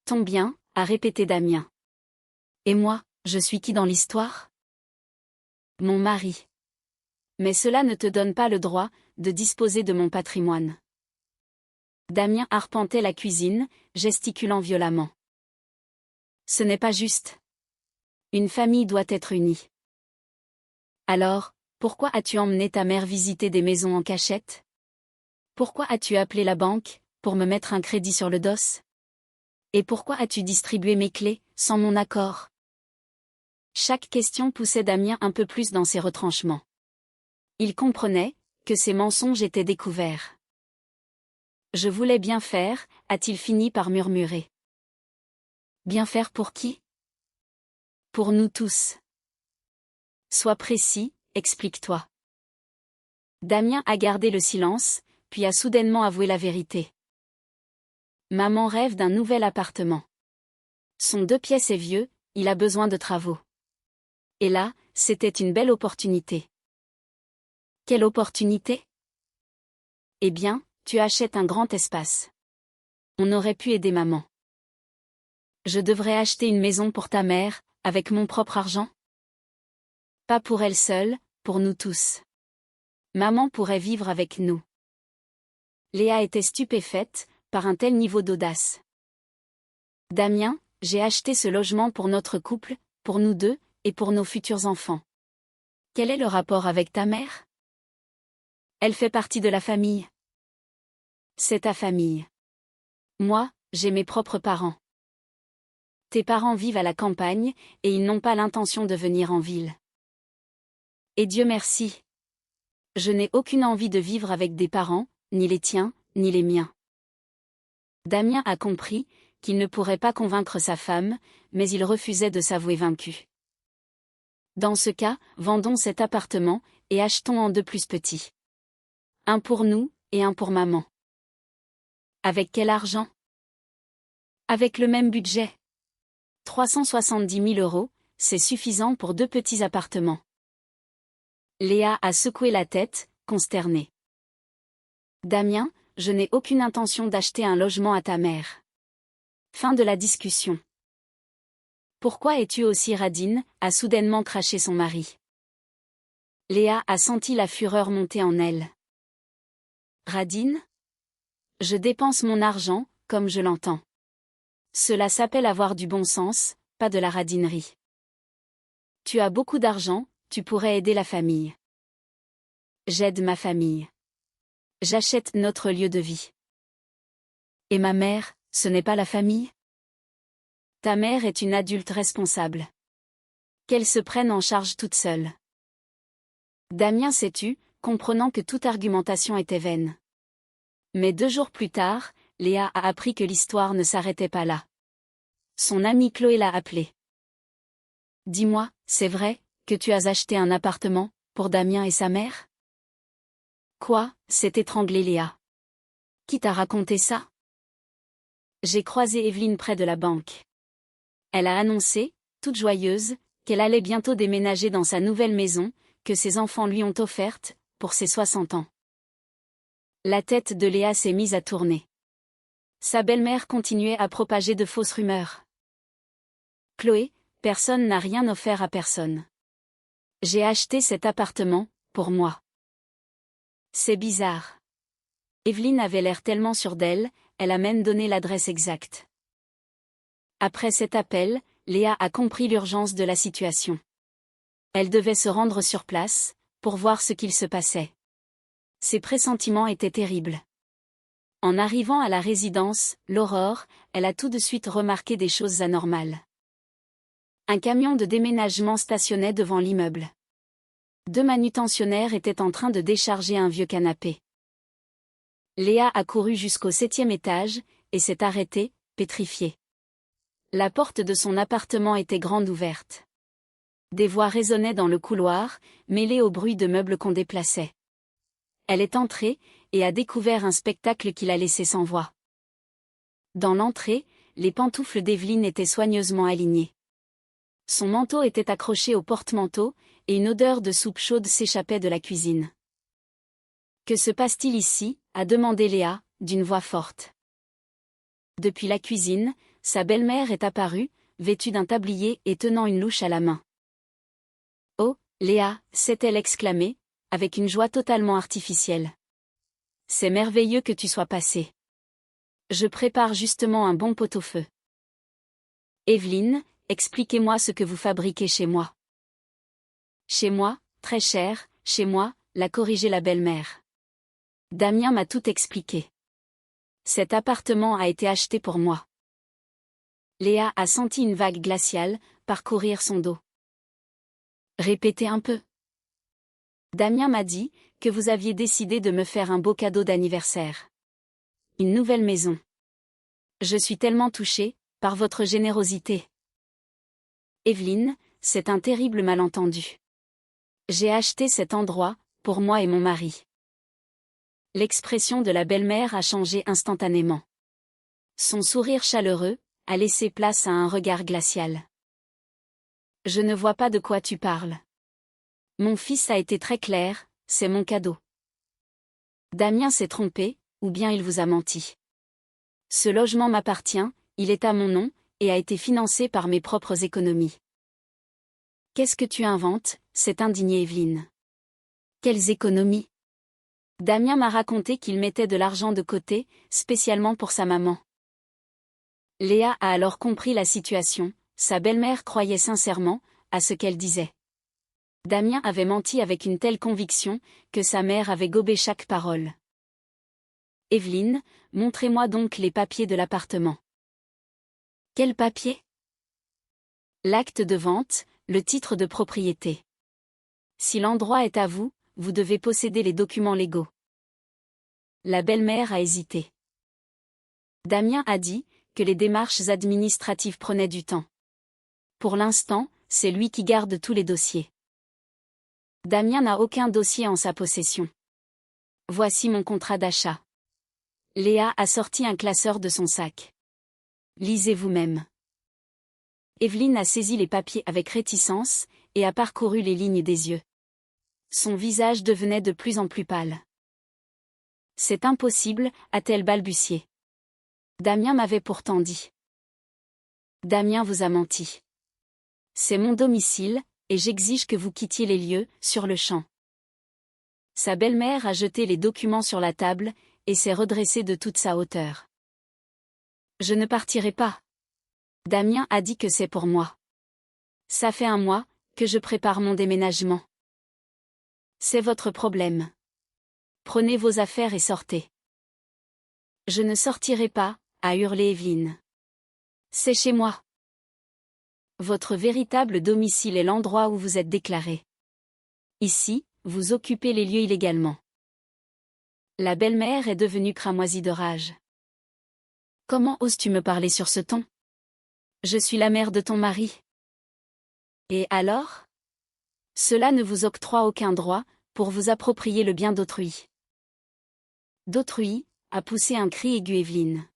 [SPEAKER 1] Ton bien, a répété Damien. Et moi, je suis qui dans l'histoire? Mon mari. Mais cela ne te donne pas le droit de disposer de mon patrimoine. Damien arpentait la cuisine, gesticulant violemment. Ce n'est pas juste. Une famille doit être unie. Alors, pourquoi as-tu emmené ta mère visiter des maisons en cachette? Pourquoi as-tu appelé la banque pour me mettre un crédit sur le dos? Et pourquoi as-tu distribué mes clés sans mon accord? Chaque question poussait Damien un peu plus dans ses retranchements. Il comprenait que ses mensonges étaient découverts. Je voulais bien faire, a-t-il fini par murmurer. Bien faire pour qui? Pour nous tous. Sois précis, explique-toi. Damien a gardé le silence, puis a soudainement avoué la vérité. Maman rêve d'un nouvel appartement. Son 2 pièces est vieux, il a besoin de travaux. Et là, c'était une belle opportunité. Quelle opportunité? Eh bien, tu achètes un grand espace. On aurait pu aider maman. Je devrais acheter une maison pour ta mère, avec mon propre argent? Pas pour elle seule, pour nous tous. Maman pourrait vivre avec nous. Léa était stupéfaite par un tel niveau d'audace. Damien, j'ai acheté ce logement pour notre couple, pour nous deux, et pour nos futurs enfants. Quel est le rapport avec ta mère? Elle fait partie de la famille. C'est ta famille. Moi, j'ai mes propres parents. Tes parents vivent à la campagne, et ils n'ont pas l'intention de venir en ville. Et Dieu merci. Je n'ai aucune envie de vivre avec des parents, ni les tiens, ni les miens. Damien a compris qu'il ne pourrait pas convaincre sa femme, mais il refusait de s'avouer vaincu. Dans ce cas, vendons cet appartement, et achetons en 2 plus petits. Un pour nous, et un pour maman. Avec quel argent? Avec le même budget. 370 000 €, c'est suffisant pour 2 petits appartements. Léa a secoué la tête, consternée. Damien, je n'ai aucune intention d'acheter un logement à ta mère. Fin de la discussion. Pourquoi es-tu aussi radine? A soudainement craché son mari. Léa a senti la fureur monter en elle. Radine? Je dépense mon argent, comme je l'entends. Cela s'appelle avoir du bon sens, pas de la radinerie. Tu as beaucoup d'argent, tu pourrais aider la famille. J'aide ma famille. J'achète notre lieu de vie. Et ma mère, ce n'est pas la famille? Ta mère est une adulte responsable. Qu'elle se prenne en charge toute seule. Damien s'est tu, comprenant que toute argumentation était vaine. Mais 2 jours plus tard, Léa a appris que l'histoire ne s'arrêtait pas là. Son amie Chloé l'a appelée. Dis-moi, c'est vrai, que tu as acheté un appartement, pour Damien et sa mère? Quoi? S'est étranglée Léa. Qui t'a raconté ça? J'ai croisé Evelyne près de la banque. Elle a annoncé, toute joyeuse, qu'elle allait bientôt déménager dans sa nouvelle maison, que ses enfants lui ont offerte, pour ses 60 ans. La tête de Léa s'est mise à tourner. Sa belle-mère continuait à propager de fausses rumeurs. Chloé, personne n'a rien offert à personne. J'ai acheté cet appartement, pour moi. C'est bizarre. Evelyne avait l'air tellement sûre d'elle, elle a même donné l'adresse exacte. Après cet appel, Léa a compris l'urgence de la situation. Elle devait se rendre sur place, pour voir ce qu'il se passait. Ses pressentiments étaient terribles. En arrivant à la résidence, l'Aurore, elle a tout de suite remarqué des choses anormales. Un camion de déménagement stationnait devant l'immeuble. 2 manutentionnaires étaient en train de décharger un vieux canapé. Léa a couru jusqu'au 7e étage, et s'est arrêtée, pétrifiée. La porte de son appartement était grande ouverte. Des voix résonnaient dans le couloir, mêlées au bruit de meubles qu'on déplaçait. Elle est entrée, et a découvert un spectacle qui l'a laissé sans voix. Dans l'entrée, les pantoufles d'Evelyne étaient soigneusement alignées. Son manteau était accroché au porte-manteau, et une odeur de soupe chaude s'échappait de la cuisine. « Que se passe-t-il ici ?» a demandé Léa, d'une voix forte. Depuis la cuisine, sa belle-mère est apparue, vêtue d'un tablier et tenant une louche à la main. « Oh, Léa !» s'est-elle exclamée, avec une joie totalement artificielle. « C'est merveilleux que tu sois passée. Je prépare justement un bon pot-au-feu. »« Evelyne, expliquez-moi ce que vous fabriquez chez moi. »« Chez moi, très cher, chez moi » l'a corrigé la belle-mère. « Damien m'a tout expliqué. Cet appartement a été acheté pour moi. » Léa a senti une vague glaciale parcourir son dos. « Répétez un peu. »« Damien m'a dit que vous aviez décidé de me faire un beau cadeau d'anniversaire. Une nouvelle maison. Je suis tellement touchée par votre générosité. » Evelyne, c'est un terrible malentendu. J'ai acheté cet endroit pour moi et mon mari. L'expression de la belle-mère a changé instantanément. Son sourire chaleureux a laissé place à un regard glacial. Je ne vois pas de quoi tu parles. Mon fils a été très clair, c'est mon cadeau. Damien s'est trompé, ou bien il vous a menti. Ce logement m'appartient, il est à mon nom, et a été financé par mes propres économies. Qu'est-ce que tu inventes ? S'est indignée Evelyne. Quelles économies ? Damien m'a raconté qu'il mettait de l'argent de côté, spécialement pour sa maman. Léa a alors compris la situation, sa belle-mère croyait sincèrement à ce qu'elle disait. Damien avait menti avec une telle conviction que sa mère avait gobé chaque parole. Evelyne, montrez-moi donc les papiers de l'appartement. Quels papiers ? L'acte de vente, le titre de propriété. Si l'endroit est à vous, vous devez posséder les documents légaux. La belle-mère a hésité. Damien a dit que les démarches administratives prenaient du temps. Pour l'instant, c'est lui qui garde tous les dossiers. Damien n'a aucun dossier en sa possession. Voici mon contrat d'achat. Léa a sorti un classeur de son sac. Lisez vous-même. Evelyne a saisi les papiers avec réticence et a parcouru les lignes des yeux. Son visage devenait de plus en plus pâle. C'est impossible, a-t-elle balbutié. Damien m'avait pourtant dit. Damien vous a menti. C'est mon domicile, et j'exige que vous quittiez les lieux, sur le champ. Sa belle-mère a jeté les documents sur la table, et s'est redressée de toute sa hauteur. Je ne partirai pas. Damien a dit que c'est pour moi. Ça fait un mois que je prépare mon déménagement. C'est votre problème. Prenez vos affaires et sortez. Je ne sortirai pas, a hurlé Evelyne. C'est chez moi. Votre véritable domicile est l'endroit où vous êtes déclaré. Ici, vous occupez les lieux illégalement. La belle-mère est devenue cramoisie de rage. Comment oses-tu me parler sur ce ton ? Je suis la mère de ton mari. Et alors ? Cela ne vous octroie aucun droit pour vous approprier le bien d'autrui. D'autrui, a poussé un cri aigu Evelyne.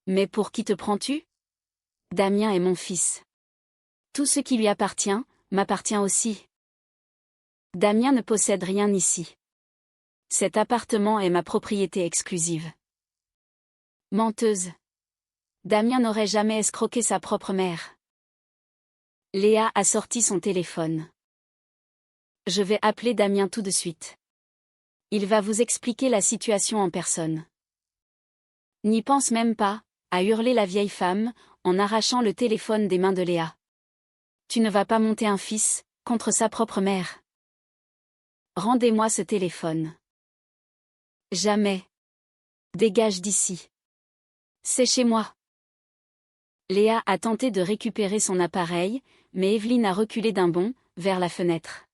[SPEAKER 1] Mais pour qui te prends-tu ? Damien est mon fils. Tout ce qui lui appartient, m'appartient aussi. Damien ne possède rien ici. Cet appartement est ma propriété exclusive. Menteuse. Damien n'aurait jamais escroqué sa propre mère. Léa a sorti son téléphone. Je vais appeler Damien tout de suite. Il va vous expliquer la situation en personne. N'y pense même pas, a hurlé la vieille femme, en arrachant le téléphone des mains de Léa. Tu ne vas pas monter un fils contre sa propre mère. Rendez-moi ce téléphone. Jamais. Dégage d'ici. C'est chez moi. Léa a tenté de récupérer son appareil, mais Evelyne a reculé d'un bond, vers la fenêtre.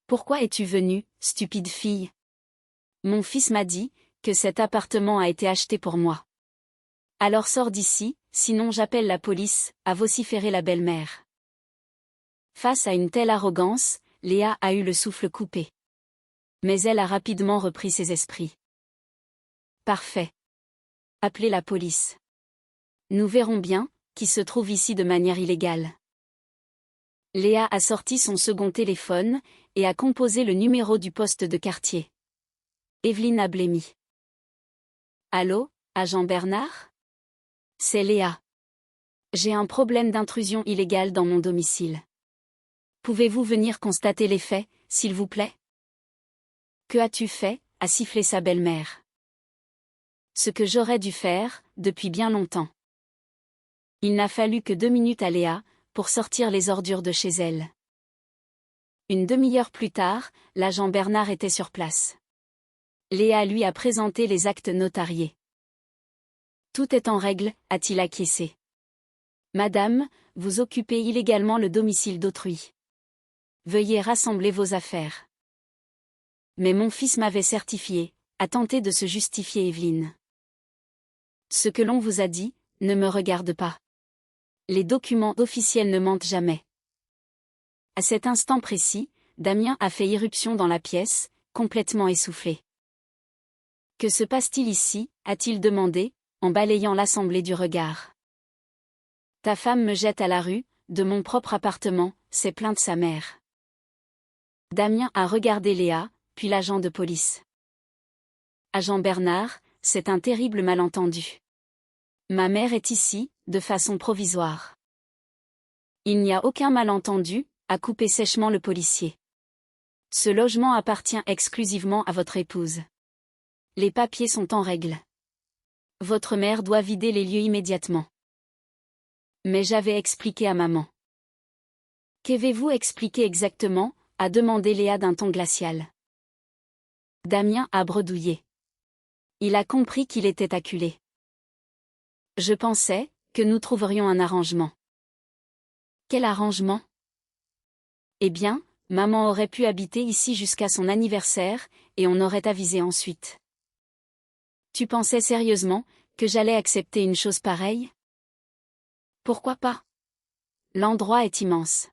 [SPEAKER 1] Pourquoi es-tu venue, stupide fille ? Mon fils m'a dit que cet appartement a été acheté pour moi. Alors sors d'ici, sinon j'appelle la police, a vociféré la belle-mère. Face à une telle arrogance, Léa a eu le souffle coupé. Mais elle a rapidement repris ses esprits. Parfait. Appelez la police. Nous verrons bien, qui se trouve ici de manière illégale. Léa a sorti son second téléphone, et a composé le numéro du poste de quartier. Evelyne a blêmi. Allô, agent Bernard? C'est Léa. J'ai un problème d'intrusion illégale dans mon domicile. Pouvez-vous venir constater les faits, s'il vous plaît? Que as-tu fait? A sifflé sa belle-mère. Ce que j'aurais dû faire, depuis bien longtemps. Il n'a fallu que 2 minutes à Léa, pour sortir les ordures de chez elle. Une demi-heure plus tard, l'agent Bernard était sur place. Léa lui a présenté les actes notariés. Tout est en règle, a-t-il acquiescé. Madame, vous occupez illégalement le domicile d'autrui. Veuillez rassembler vos affaires. Mais mon fils m'avait certifié, a tenté de se justifier Evelyne. Ce que l'on vous a dit, ne me regarde pas. Les documents officiels ne mentent jamais. À cet instant précis, Damien a fait irruption dans la pièce, complètement essoufflé. Que se passe-t-il ici? A-t-il demandé, en balayant l'assemblée du regard. Ta femme me jette à la rue, de mon propre appartement, s'est plainte sa mère. Damien a regardé Léa, puis l'agent de police. Agent Bernard, c'est un terrible malentendu. Ma mère est ici, de façon provisoire. Il n'y a aucun malentendu, a coupé sèchement le policier. Ce logement appartient exclusivement à votre épouse. Les papiers sont en règle. Votre mère doit vider les lieux immédiatement. Mais j'avais expliqué à maman. Qu'avez-vous expliqué exactement? A demandé Léa d'un ton glacial. Damien a bredouillé. Il a compris qu'il était acculé. Je pensais que nous trouverions un arrangement. Quel arrangement? Eh bien, maman aurait pu habiter ici jusqu'à son anniversaire, et on aurait avisé ensuite. Tu pensais sérieusement que j'allais accepter une chose pareille? Pourquoi pas? L'endroit est immense.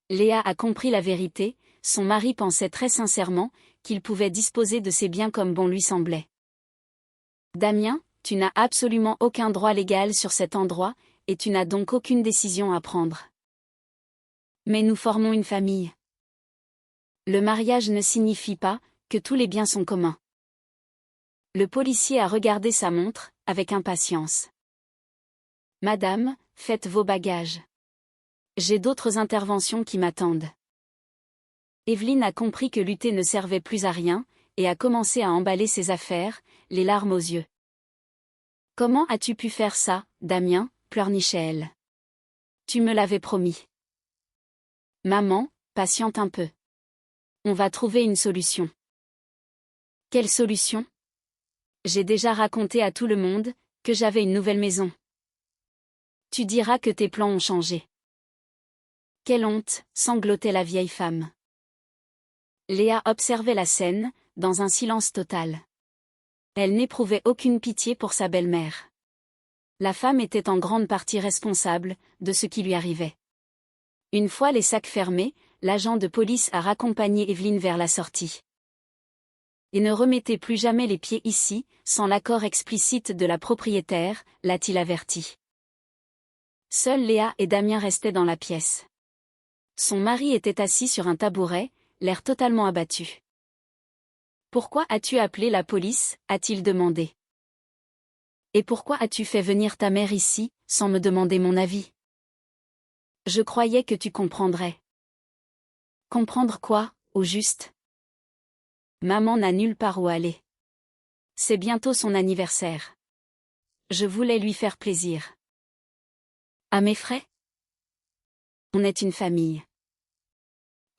[SPEAKER 1] Léa a compris la vérité, son mari pensait très sincèrement qu'il pouvait disposer de ses biens comme bon lui semblait. Damien, tu n'as absolument aucun droit légal sur cet endroit, et tu n'as donc aucune décision à prendre. Mais nous formons une famille. Le mariage ne signifie pas que tous les biens sont communs. Le policier a regardé sa montre, avec impatience. Madame, faites vos bagages. J'ai d'autres interventions qui m'attendent. Evelyne a compris que lutter ne servait plus à rien, et a commencé à emballer ses affaires, les larmes aux yeux. Comment as-tu pu faire ça, Damien? Pleurnichait elle. Tu me l'avais promis. Maman, patiente un peu. On va trouver une solution. Quelle solution? J'ai déjà raconté à tout le monde que j'avais une nouvelle maison. Tu diras que tes plans ont changé. Quelle honte, sanglotait la vieille femme. Léa observait la scène, dans un silence total. Elle n'éprouvait aucune pitié pour sa belle-mère. La femme était en grande partie responsable de ce qui lui arrivait. Une fois les sacs fermés, l'agent de police a raccompagné Evelyne vers la sortie. Et ne remettez plus jamais les pieds ici, sans l'accord explicite de la propriétaire, l'a-t-il averti. Seuls Léa et Damien restaient dans la pièce. Son mari était assis sur un tabouret, l'air totalement abattu. « Pourquoi as-tu appelé la police ?» a-t-il demandé. « Et pourquoi as-tu fait venir ta mère ici, sans me demander mon avis? Je croyais que tu comprendrais. » Comprendre quoi, au juste? Maman n'a nulle part où aller. C'est bientôt son anniversaire. Je voulais lui faire plaisir. À mes frais? On est une famille.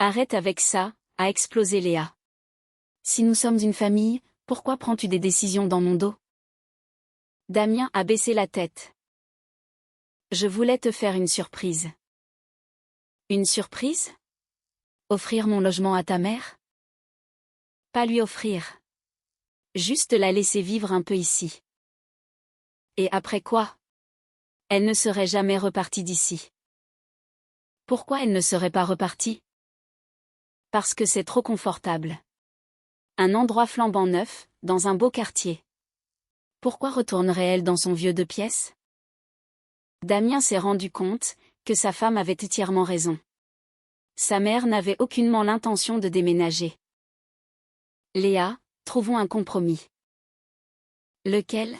[SPEAKER 1] Arrête avec ça, a explosé Léa. Si nous sommes une famille, pourquoi prends-tu des décisions dans mon dos? Damien a baissé la tête. Je voulais te faire une surprise. Une surprise? Offrir mon logement à ta mère? Pas lui offrir. Juste la laisser vivre un peu ici. Et après quoi? Elle ne serait jamais repartie d'ici. Pourquoi elle ne serait pas repartie? Parce que c'est trop confortable. Un endroit flambant neuf, dans un beau quartier. Pourquoi retournerait-elle dans son vieux 2 pièces? Damien s'est rendu compte que sa femme avait entièrement raison. Sa mère n'avait aucunement l'intention de déménager. Léa, trouvons un compromis. Lequel?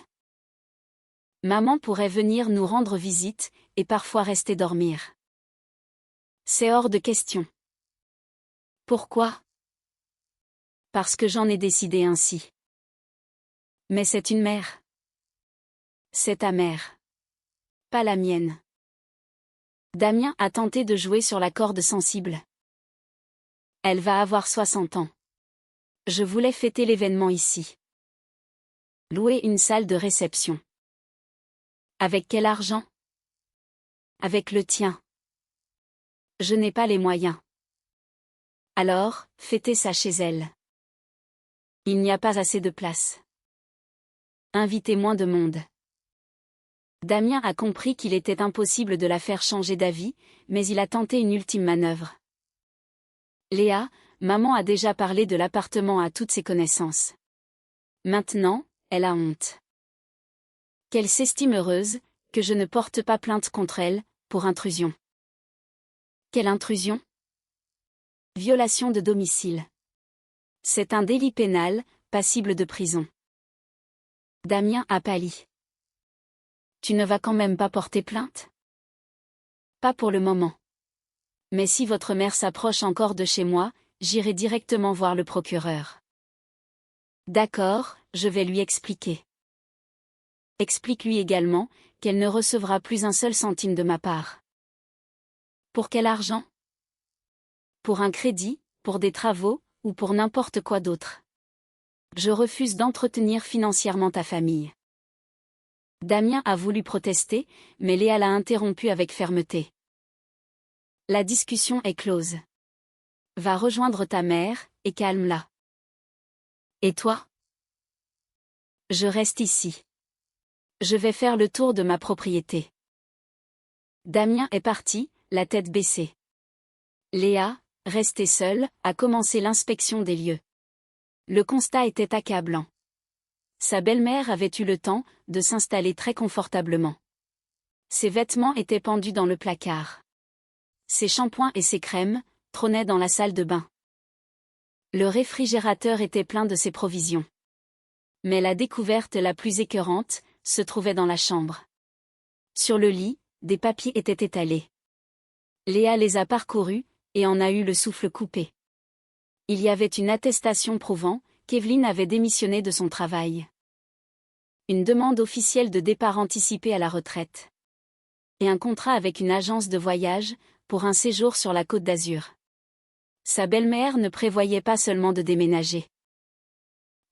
[SPEAKER 1] Maman pourrait venir nous rendre visite, et parfois rester dormir. C'est hors de question. Pourquoi? Parce que j'en ai décidé ainsi. Mais c'est une mère. C'est ta mère. Pas la mienne. Damien a tenté de jouer sur la corde sensible. Elle va avoir 60 ans. Je voulais fêter l'événement ici. Louer une salle de réception. Avec quel argent? Avec le tien. Je n'ai pas les moyens. Alors, fêtez ça chez elle. Il n'y a pas assez de place. Invitez moins de monde. Damien a compris qu'il était impossible de la faire changer d'avis, mais il a tenté une ultime manœuvre. Léa, maman a déjà parlé de l'appartement à toutes ses connaissances. Maintenant, elle a honte. Qu'elle s'estime heureuse, que je ne porte pas plainte contre elle, pour intrusion. Quelle intrusion? Violation de domicile. C'est un délit pénal, passible de prison. Damien a pâli. Tu ne vas quand même pas porter plainte? Pas pour le moment. Mais si votre mère s'approche encore de chez moi, j'irai directement voir le procureur. D'accord, je vais lui expliquer. Explique-lui également qu'elle ne recevra plus un seul centime de ma part. Pour quel argent? Pour un crédit, pour des travaux, ou pour n'importe quoi d'autre. Je refuse d'entretenir financièrement ta famille. Damien a voulu protester, mais Léa l'a interrompu avec fermeté. La discussion est close. Va rejoindre ta mère, et calme-la. Et toi? Je reste ici. Je vais faire le tour de ma propriété. Damien est parti, la tête baissée. Léa, restée seule, a commencé l'inspection des lieux. Le constat était accablant. Sa belle-mère avait eu le temps de s'installer très confortablement. Ses vêtements étaient pendus dans le placard. Ses shampoings et ses crèmes trônaient dans la salle de bain. Le réfrigérateur était plein de ses provisions. Mais la découverte la plus écœurante se trouvait dans la chambre. Sur le lit, des papiers étaient étalés. Léa les a parcourus, et en a eu le souffle coupé. Il y avait une attestation prouvant qu'Evelyne avait démissionné de son travail. Une demande officielle de départ anticipé à la retraite. Et un contrat avec une agence de voyage, pour un séjour sur la Côte d'Azur. Sa belle-mère ne prévoyait pas seulement de déménager.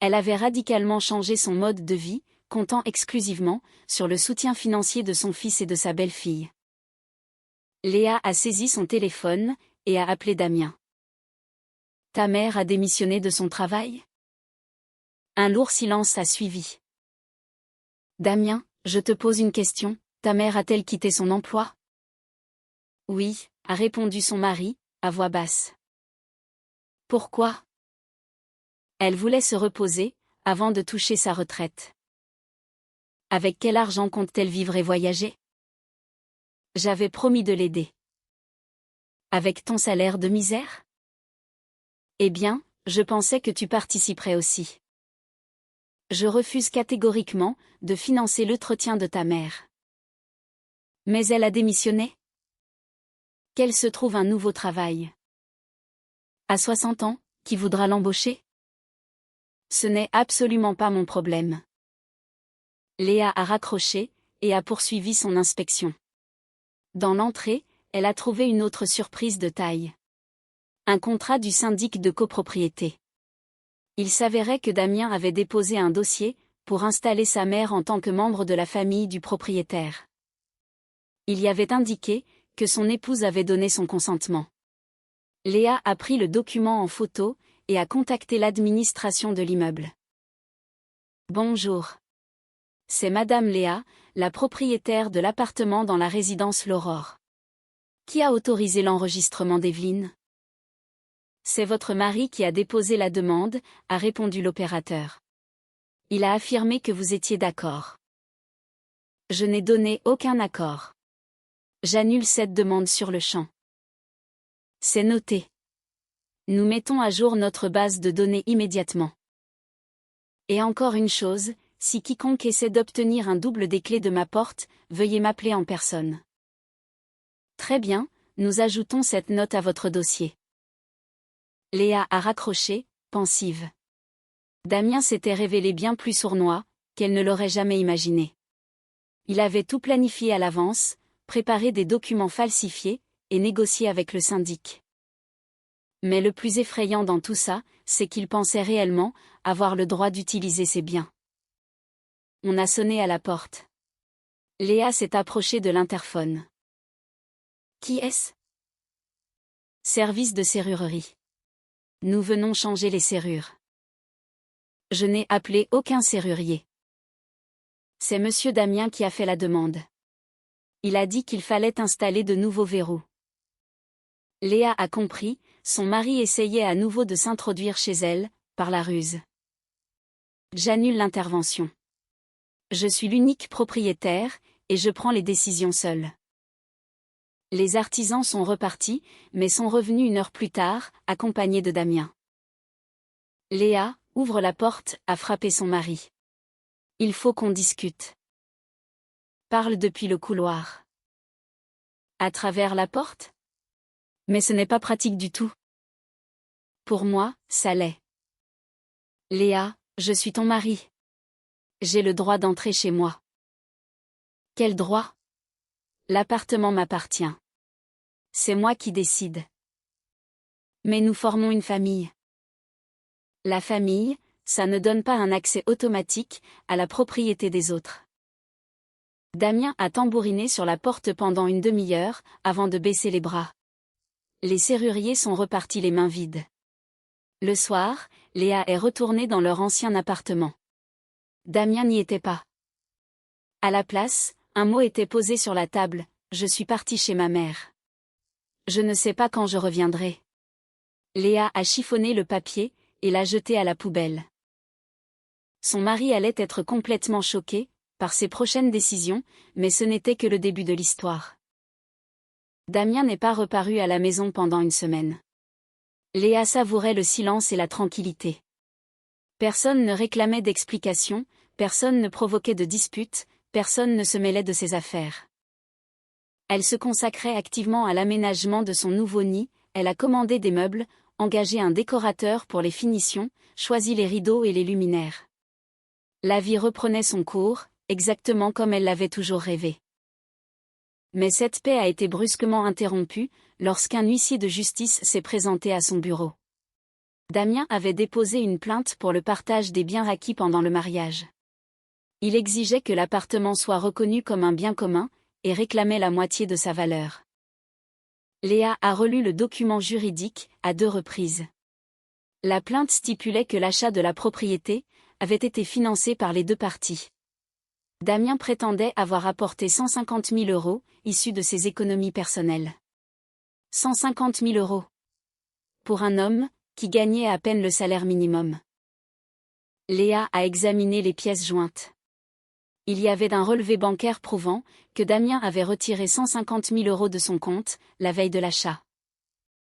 [SPEAKER 1] Elle avait radicalement changé son mode de vie, comptant exclusivement sur le soutien financier de son fils et de sa belle-fille. Léa a saisi son téléphone, et a appelé Damien. Ta mère a démissionné de son travail? Un lourd silence a suivi. Damien, je te pose une question, ta mère a-t-elle quitté son emploi? Oui, a répondu son mari, à voix basse. Pourquoi? Elle voulait se reposer, avant de toucher sa retraite. Avec quel argent compte-t-elle vivre et voyager? J'avais promis de l'aider. Avec ton salaire de misère? Eh bien, je pensais que tu participerais aussi. Je refuse catégoriquement de financer l'entretien de ta mère. Mais elle a démissionné? Qu'elle se trouve un nouveau travail. À 60 ans, qui voudra l'embaucher? Ce n'est absolument pas mon problème. Léa a raccroché, et a poursuivi son inspection. Dans l'entrée, elle a trouvé une autre surprise de taille. Un contrat du syndic de copropriété. Il s'avérait que Damien avait déposé un dossier pour installer sa mère en tant que membre de la famille du propriétaire. Il y avait indiqué que son épouse avait donné son consentement. Léa a pris le document en photo et a contacté l'administration de l'immeuble. Bonjour. C'est Madame Léa, la propriétaire de l'appartement dans la résidence L'Aurore. Qui a autorisé l'enregistrement d'Evelyne? C'est votre mari qui a déposé la demande, a répondu l'opérateur. Il a affirmé que vous étiez d'accord. Je n'ai donné aucun accord. J'annule cette demande sur le champ. C'est noté. Nous mettons à jour notre base de données immédiatement. Et encore une chose, si quiconque essaie d'obtenir un double des clés de ma porte, veuillez m'appeler en personne. Très bien, nous ajoutons cette note à votre dossier. Léa a raccroché, pensive. Damien s'était révélé bien plus sournois, qu'elle ne l'aurait jamais imaginé. Il avait tout planifié à l'avance, préparé des documents falsifiés, et négocié avec le syndic. Mais le plus effrayant dans tout ça, c'est qu'il pensait réellement avoir le droit d'utiliser ses biens. On a sonné à la porte. Léa s'est approchée de l'interphone. Qui est-ce? Service de serrurerie. Nous venons changer les serrures. Je n'ai appelé aucun serrurier. C'est Monsieur Damien qui a fait la demande. Il a dit qu'il fallait installer de nouveaux verrous. Léa a compris, son mari essayait à nouveau de s'introduire chez elle, par la ruse. J'annule l'intervention. Je suis l'unique propriétaire, et je prends les décisions seule. Les artisans sont repartis, mais sont revenus 1 heure plus tard, accompagnés de Damien. Léa, ouvre la porte, a frappé son mari. Il faut qu'on discute. Parle depuis le couloir. À travers la porte? Mais ce n'est pas pratique du tout. Pour moi, ça l'est. Léa, je suis ton mari. J'ai le droit d'entrer chez moi. Quel droit? L'appartement m'appartient. C'est moi qui décide. Mais nous formons une famille. La famille, ça ne donne pas un accès automatique à la propriété des autres. Damien a tambouriné sur la porte pendant une demi-heure, avant de baisser les bras. Les serruriers sont repartis les mains vides. Le soir, Léa est retournée dans leur ancien appartement. Damien n'y était pas. À la place, un mot était posé sur la table: je suis partie chez ma mère. Je ne sais pas quand je reviendrai. Léa a chiffonné le papier et l'a jeté à la poubelle. Son mari allait être complètement choqué par ses prochaines décisions, mais ce n'était que le début de l'histoire. Damien n'est pas reparu à la maison pendant 1 semaine. Léa savourait le silence et la tranquillité. Personne ne réclamait d'explications, personne ne provoquait de disputes, personne ne se mêlait de ses affaires. Elle se consacrait activement à l'aménagement de son nouveau nid, elle a commandé des meubles, engagé un décorateur pour les finitions, choisi les rideaux et les luminaires. La vie reprenait son cours, exactement comme elle l'avait toujours rêvé. Mais cette paix a été brusquement interrompue, lorsqu'un huissier de justice s'est présenté à son bureau. Damien avait déposé une plainte pour le partage des biens acquis pendant le mariage. Il exigeait que l'appartement soit reconnu comme un bien commun, et réclamait la moitié de sa valeur. Léa a relu le document juridique, à 2 reprises. La plainte stipulait que l'achat de la propriété avait été financé par les 2 parties. Damien prétendait avoir apporté 150 000 €, issus de ses économies personnelles. 150 000 €. Pour un homme, qui gagnait à peine le salaire minimum. Léa a examiné les pièces jointes. Il y avait un relevé bancaire prouvant que Damien avait retiré 150 000 € de son compte, la veille de l'achat.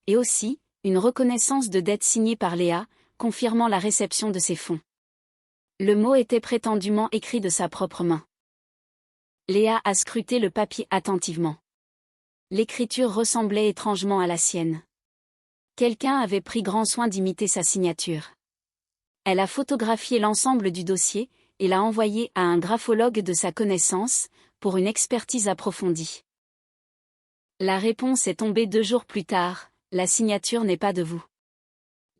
[SPEAKER 1] Et aussi, une reconnaissance de dette signée par Léa, confirmant la réception de ses fonds. Le mot était prétendument écrit de sa propre main. Léa a scruté le papier attentivement. L'écriture ressemblait étrangement à la sienne. Quelqu'un avait pris grand soin d'imiter sa signature. Elle a photographié l'ensemble du dossier et l'a envoyé à un graphologue de sa connaissance, pour une expertise approfondie. La réponse est tombée 2 jours plus tard: la signature n'est pas de vous.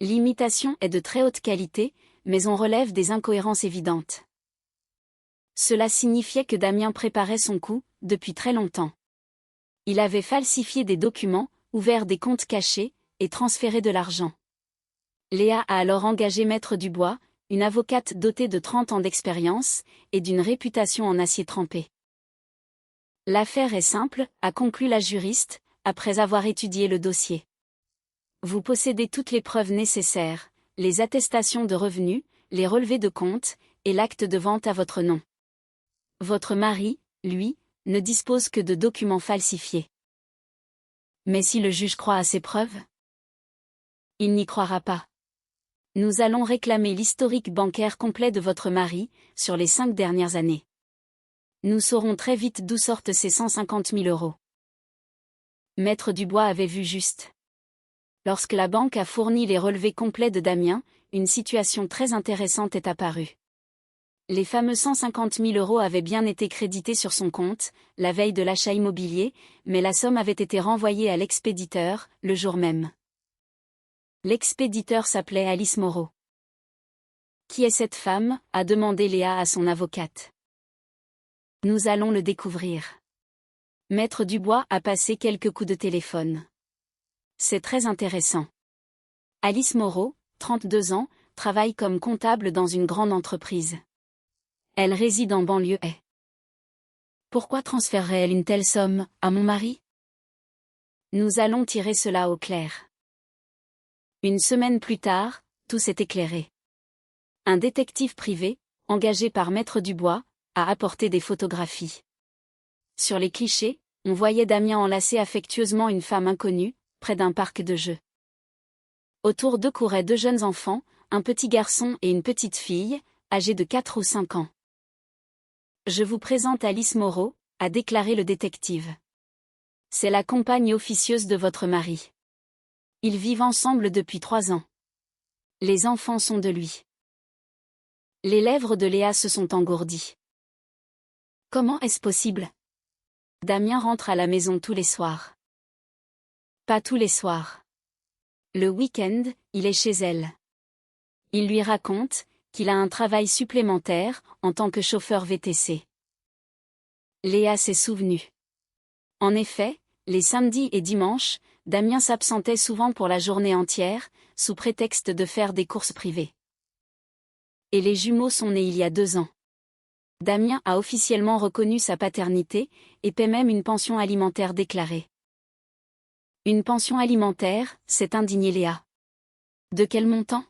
[SPEAKER 1] L'imitation est de très haute qualité, mais on relève des incohérences évidentes. Cela signifiait que Damien préparait son coup, depuis très longtemps. Il avait falsifié des documents, ouvert des comptes cachés, et transféré de l'argent. Léa a alors engagé Maître Dubois, une avocate dotée de 30 ans d'expérience et d'une réputation en acier trempé. L'affaire est simple, a conclu la juriste, après avoir étudié le dossier. Vous possédez toutes les preuves nécessaires, les attestations de revenus, les relevés de compte, et l'acte de vente à votre nom. Votre mari, lui, ne dispose que de documents falsifiés. Mais si le juge croit à ces preuves? Il n'y croira pas. Nous allons réclamer l'historique bancaire complet de votre mari, sur les 5 dernières années. Nous saurons très vite d'où sortent ces 150 000 €. Maître Dubois avait vu juste. Lorsque la banque a fourni les relevés complets de Damien, une situation très intéressante est apparue. Les fameux 150 000 € avaient bien été crédités sur son compte, la veille de l'achat immobilier, mais la somme avait été renvoyée à l'expéditeur, le jour même. L'expéditeur s'appelait Alice Moreau. Qui est cette femme? A demandé Léa à son avocate. Nous allons le découvrir. Maître Dubois a passé quelques coups de téléphone. C'est très intéressant. Alice Moreau, 32 ans, travaille comme comptable dans une grande entreprise. Elle réside en banlieue. Pourquoi transférerait-elle une telle somme à mon mari? Nous allons tirer cela au clair. Une semaine plus tard, tout s'est éclairé. Un détective privé, engagé par Maître Dubois, a apporté des photographies. Sur les clichés, on voyait Damien enlacer affectueusement une femme inconnue, près d'un parc de jeux. Autour d'eux couraient 2 jeunes enfants, un petit garçon et une petite fille, âgés de 4 ou 5 ans. Je vous présente Alice Moreau, a déclaré le détective. C'est la compagne officieuse de votre mari. Ils vivent ensemble depuis 3 ans. Les enfants sont de lui. Les lèvres de Léa se sont engourdies. Comment est-ce possible? Damien rentre à la maison tous les soirs. Pas tous les soirs. Le week-end, il est chez elle. Il lui raconte qu'il a un travail supplémentaire en tant que chauffeur VTC. Léa s'est souvenue. En effet, les samedis et dimanches, Damien s'absentait souvent pour la journée entière, sous prétexte de faire des courses privées. Et les jumeaux sont nés il y a 2 ans. Damien a officiellement reconnu sa paternité, et paie même une pension alimentaire déclarée. Une pension alimentaire, s'est indignée Léa. De quel montant?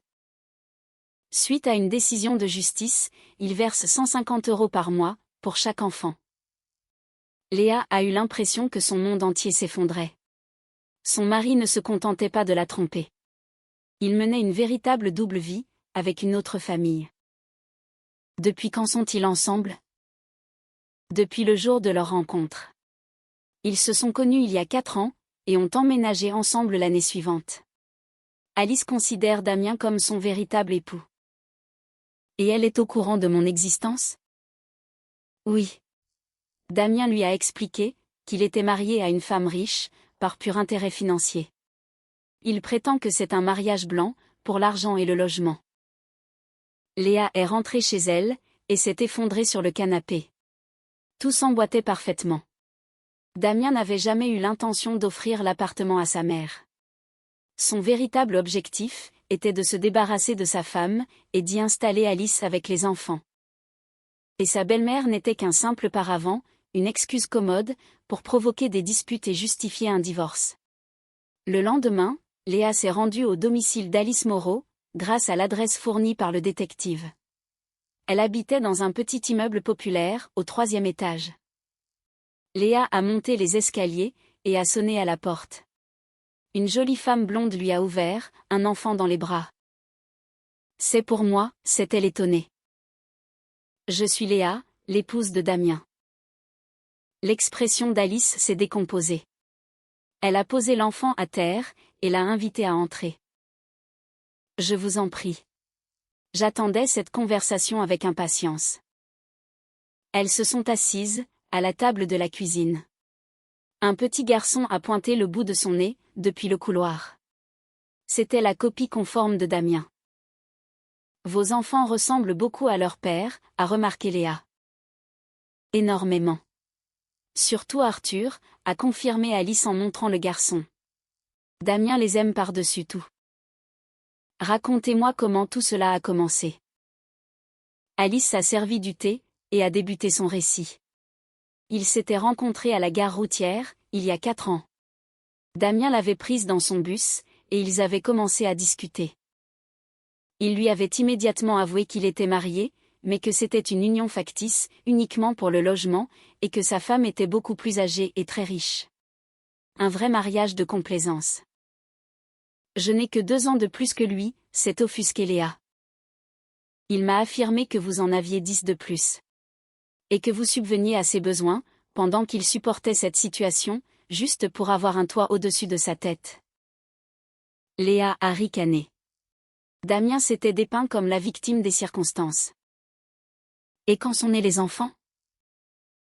[SPEAKER 1] Suite à une décision de justice, il verse 150 € par mois, pour chaque enfant. Léa a eu l'impression que son monde entier s'effondrait. Son mari ne se contentait pas de la tromper. Il menait une véritable double vie, avec une autre famille. Depuis quand sont-ils ensemble? Depuis le jour de leur rencontre. Ils se sont connus il y a 4 ans, et ont emménagé ensemble l'année suivante. Alice considère Damien comme son véritable époux. Et elle est au courant de mon existence? Oui. Damien lui a expliqué qu'il était marié à une femme riche, par pur intérêt financier. Il prétend que c'est un mariage blanc, pour l'argent et le logement. Léa est rentrée chez elle, et s'est effondrée sur le canapé. Tout s'emboîtait parfaitement. Damien n'avait jamais eu l'intention d'offrir l'appartement à sa mère. Son véritable objectif était de se débarrasser de sa femme, et d'y installer Alice avec les enfants. Et sa belle-mère n'était qu'un simple paravent, une excuse commode, pour provoquer des disputes et justifier un divorce. Le lendemain, Léa s'est rendue au domicile d'Alice Moreau, grâce à l'adresse fournie par le détective. Elle habitait dans un petit immeuble populaire, au 3e étage. Léa a monté les escaliers, et a sonné à la porte. Une jolie femme blonde lui a ouvert, un enfant dans les bras. C'est pour moi, s'est-elle étonnée. Je suis Léa, l'épouse de Damien. L'expression d'Alice s'est décomposée. Elle a posé l'enfant à terre, et l'a invité à entrer. Je vous en prie. J'attendais cette conversation avec impatience. Elles se sont assises, à la table de la cuisine. Un petit garçon a pointé le bout de son nez, depuis le couloir. C'était la copie conforme de Damien. Vos enfants ressemblent beaucoup à leur père, a remarqué Léa. Énormément. Surtout Arthur, a confirmé Alice en montrant le garçon. Damien les aime par-dessus tout. Racontez-moi comment tout cela a commencé. Alice a servi du thé, et a débuté son récit. Ils s'étaient rencontrés à la gare routière, il y a 4 ans. Damien l'avait prise dans son bus, et ils avaient commencé à discuter. Il lui avait immédiatement avoué qu'il était marié, mais que c'était une union factice, uniquement pour le logement, et que sa femme était beaucoup plus âgée et très riche. Un vrai mariage de complaisance. Je n'ai que 2 ans de plus que lui, s'est offusquée Léa. Il m'a affirmé que vous en aviez 10 de plus. Et que vous subveniez à ses besoins, pendant qu'il supportait cette situation, juste pour avoir un toit au-dessus de sa tête. Léa a ricané. Damien s'était dépeint comme la victime des circonstances. Et quand sont nés les enfants?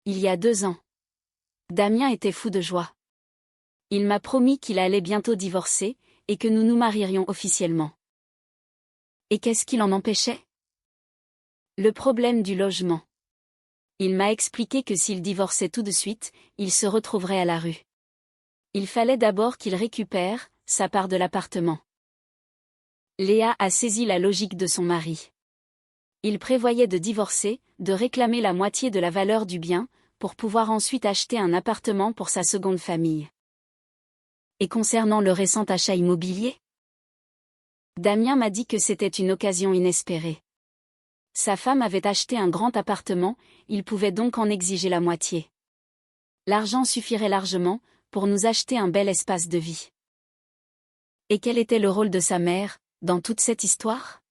[SPEAKER 1] Il y a 2 ans. Damien était fou de joie. Il m'a promis qu'il allait bientôt divorcer, et que nous nous marierions officiellement. Et qu'est-ce qui l'en empêchait? Le problème du logement. Il m'a expliqué que s'il divorçait tout de suite, il se retrouverait à la rue. Il fallait d'abord qu'il récupère sa part de l'appartement. Léa a saisi la logique de son mari. Il prévoyait de divorcer, de réclamer la moitié de la valeur du bien, pour pouvoir ensuite acheter un appartement pour sa seconde famille. Et concernant le récent achat immobilier? Damien m'a dit que c'était une occasion inespérée. Sa femme avait acheté un grand appartement, il pouvait donc en exiger la moitié. L'argent suffirait largement, pour nous acheter un bel espace de vie. Et quel était le rôle de sa mère, dans toute cette histoire?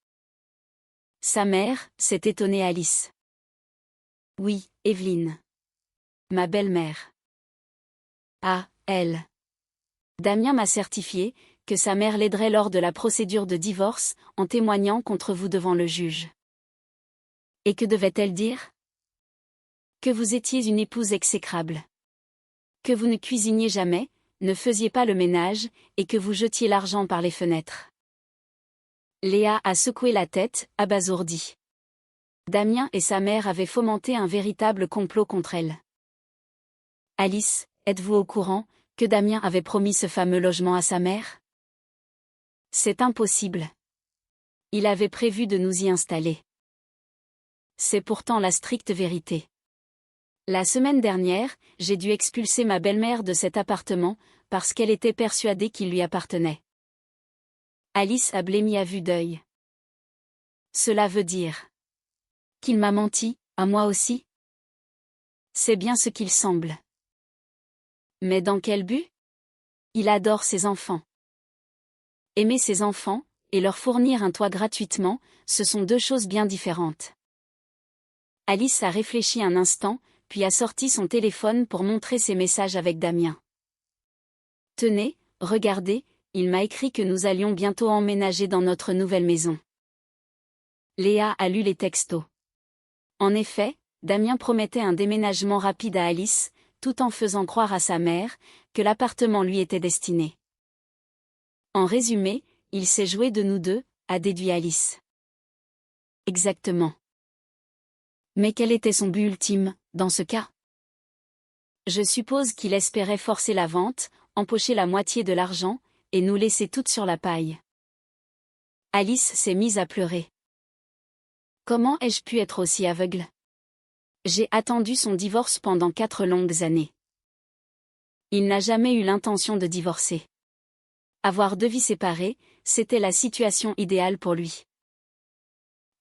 [SPEAKER 1] Sa mère, s'est étonnée Alice. Oui, Evelyne. Ma belle-mère. Ah, elle. Damien m'a certifié que sa mère l'aiderait lors de la procédure de divorce, en témoignant contre vous devant le juge. Et que devait-elle dire? Que vous étiez une épouse exécrable. Que vous ne cuisiniez jamais, ne faisiez pas le ménage, et que vous jetiez l'argent par les fenêtres. Léa a secoué la tête, abasourdie. Damien et sa mère avaient fomenté un véritable complot contre elle. Alice, êtes-vous au courant que Damien avait promis ce fameux logement à sa mère? C'est impossible. Il avait prévu de nous y installer. C'est pourtant la stricte vérité. La semaine dernière, j'ai dû expulser ma belle-mère de cet appartement, parce qu'elle était persuadée qu'il lui appartenait. Alice a blêmi à vue d'œil. Cela veut dire qu'il m'a menti, à moi aussi? C'est bien ce qu'il semble. Mais dans quel but? Il adore ses enfants. Aimer ses enfants, et leur fournir un toit gratuitement, ce sont 2 choses bien différentes. Alice a réfléchi un instant, puis a sorti son téléphone pour montrer ses messages avec Damien. Tenez, regardez, il m'a écrit que nous allions bientôt emménager dans notre nouvelle maison. Léa a lu les textos. En effet, Damien promettait un déménagement rapide à Alice, tout en faisant croire à sa mère que l'appartement lui était destiné. En résumé, il s'est joué de nous deux, a déduit Alice. Exactement. Mais quel était son but ultime, dans ce cas? Je suppose qu'il espérait forcer la vente, empocher la moitié de l'argent, et nous laisser toutes sur la paille. Alice s'est mise à pleurer. Comment ai-je pu être aussi aveugle? J'ai attendu son divorce pendant 4 longues années. Il n'a jamais eu l'intention de divorcer. Avoir 2 vies séparées, c'était la situation idéale pour lui.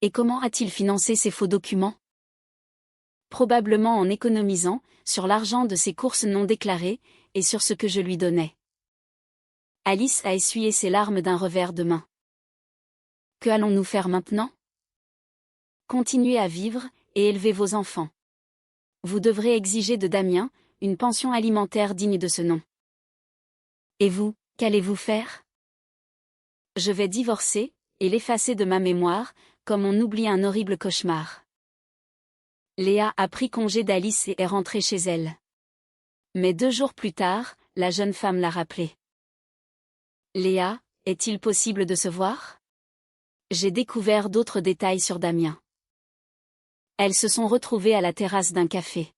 [SPEAKER 1] Et comment a-t-il financé ces faux documents? Probablement en économisant, sur l'argent de ses courses non déclarées, et sur ce que je lui donnais. Alice a essuyé ses larmes d'un revers de main. Que allons-nous faire maintenant? Continuez à vivre, et élever vos enfants. Vous devrez exiger de Damien, une pension alimentaire digne de ce nom. Et vous, qu'allez-vous faire? Je vais divorcer, et l'effacer de ma mémoire, comme on oublie un horrible cauchemar. Léa a pris congé d'Alice et est rentrée chez elle. Mais 2 jours plus tard, la jeune femme l'a rappelée. Léa, est-il possible de se voir? J'ai découvert d'autres détails sur Damien. Elles se sont retrouvées à la terrasse d'un café.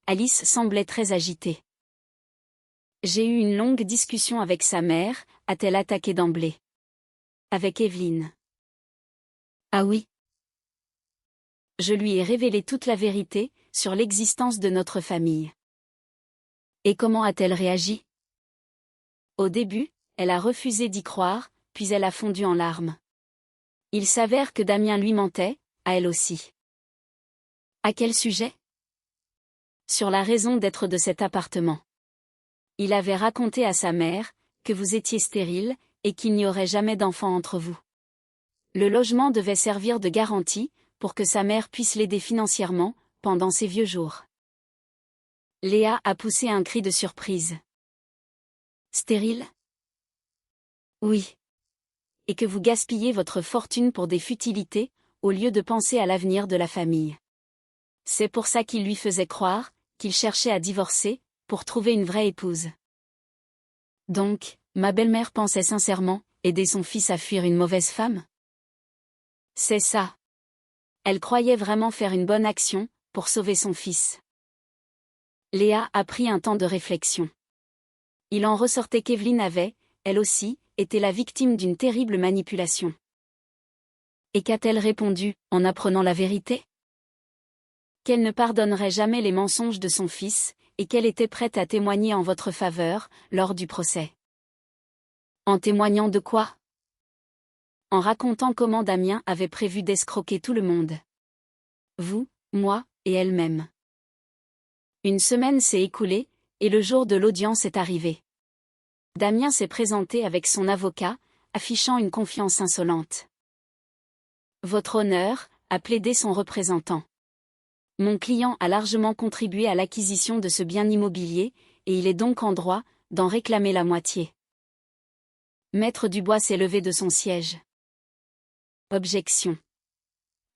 [SPEAKER 1] Alice semblait très agitée. J'ai eu une longue discussion avec sa mère, a-t-elle attaqué d'emblée. Avec Evelyne. Ah oui? Je lui ai révélé toute la vérité sur l'existence de notre famille. Et comment a-t-elle réagi? Au début, elle a refusé d'y croire, puis elle a fondu en larmes. Il s'avère que Damien lui mentait, à elle aussi. À quel sujet? Sur la raison d'être de cet appartement. Il avait raconté à sa mère que vous étiez stérile et qu'il n'y aurait jamais d'enfant entre vous. Le logement devait servir de garantie pour que sa mère puisse l'aider financièrement pendant ses vieux jours. Léa a poussé un cri de surprise. Stérile? Oui. Et que vous gaspillez votre fortune pour des futilités, au lieu de penser à l'avenir de la famille. C'est pour ça qu'il lui faisait croire qu'il cherchait à divorcer, pour trouver une vraie épouse. Donc, ma belle-mère pensait sincèrement aider son fils à fuir une mauvaise femme? C'est ça. Elle croyait vraiment faire une bonne action, pour sauver son fils. Léa a pris un temps de réflexion. Il en ressortait qu'Evelyne avait, elle aussi, été la victime d'une terrible manipulation. Et qu'a-t-elle répondu, en apprenant la vérité? Qu'elle ne pardonnerait jamais les mensonges de son fils, et qu'elle était prête à témoigner en votre faveur, lors du procès. En témoignant de quoi? En racontant comment Damien avait prévu d'escroquer tout le monde. Vous, moi, et elle-même. Une semaine s'est écoulée, et le jour de l'audience est arrivé. Damien s'est présenté avec son avocat, affichant une confiance insolente. Votre honneur, a plaidé son représentant. Mon client a largement contribué à l'acquisition de ce bien immobilier, et il est donc en droit d'en réclamer la moitié. Maître Dubois s'est levé de son siège. Objection.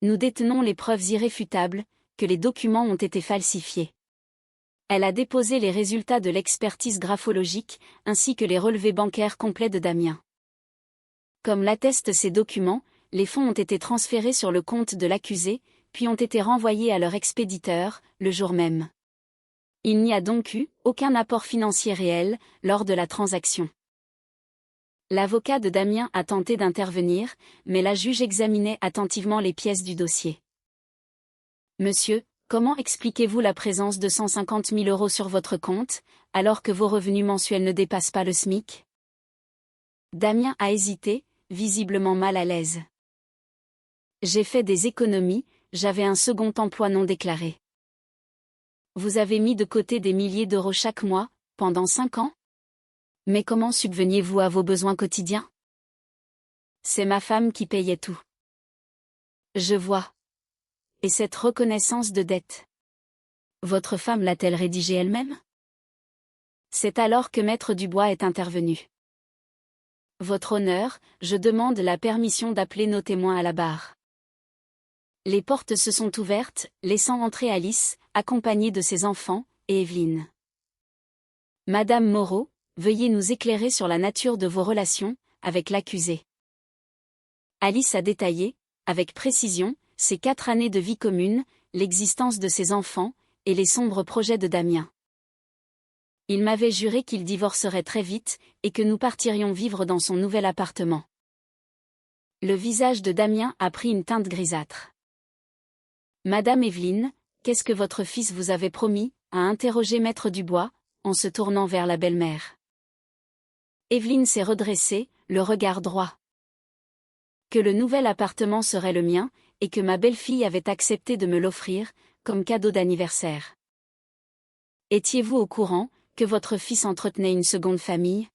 [SPEAKER 1] Nous détenons les preuves irréfutables que les documents ont été falsifiés. Elle a déposé les résultats de l'expertise graphologique, ainsi que les relevés bancaires complets de Damien. Comme l'attestent ces documents, les fonds ont été transférés sur le compte de l'accusé, puis ont été renvoyés à leur expéditeur, le jour même. Il n'y a donc eu aucun apport financier réel lors de la transaction. L'avocat de Damien a tenté d'intervenir, mais la juge examinait attentivement les pièces du dossier. Monsieur, comment expliquez-vous la présence de 150 000 € sur votre compte, alors que vos revenus mensuels ne dépassent pas le SMIC? Damien a hésité, visiblement mal à l'aise. J'ai fait des économies, j'avais un second emploi non déclaré. Vous avez mis de côté des milliers d'euros chaque mois, pendant 5 ans? Mais comment subveniez-vous à vos besoins quotidiens? C'est ma femme qui payait tout. Je vois. Et cette reconnaissance de dette? Votre femme l'a-t-elle rédigée elle-même? C'est alors que Maître Dubois est intervenu. Votre honneur, je demande la permission d'appeler nos témoins à la barre. Les portes se sont ouvertes, laissant entrer Alice, accompagnée de ses enfants, et Evelyne. Madame Moreau, veuillez nous éclairer sur la nature de vos relations avec l'accusé. Alice a détaillé, avec précision, ses 4 années de vie commune, l'existence de ses enfants, et les sombres projets de Damien. Il m'avait juré qu'il divorcerait très vite, et que nous partirions vivre dans son nouvel appartement. Le visage de Damien a pris une teinte grisâtre. Madame Evelyne, qu'est-ce que votre fils vous avait promis? A interrogé Maître Dubois, en se tournant vers la belle-mère. Evelyne s'est redressée, le regard droit. Que le nouvel appartement serait le mien, et que ma belle-fille avait accepté de me l'offrir, comme cadeau d'anniversaire. Étiez-vous au courant que votre fils entretenait une seconde famille?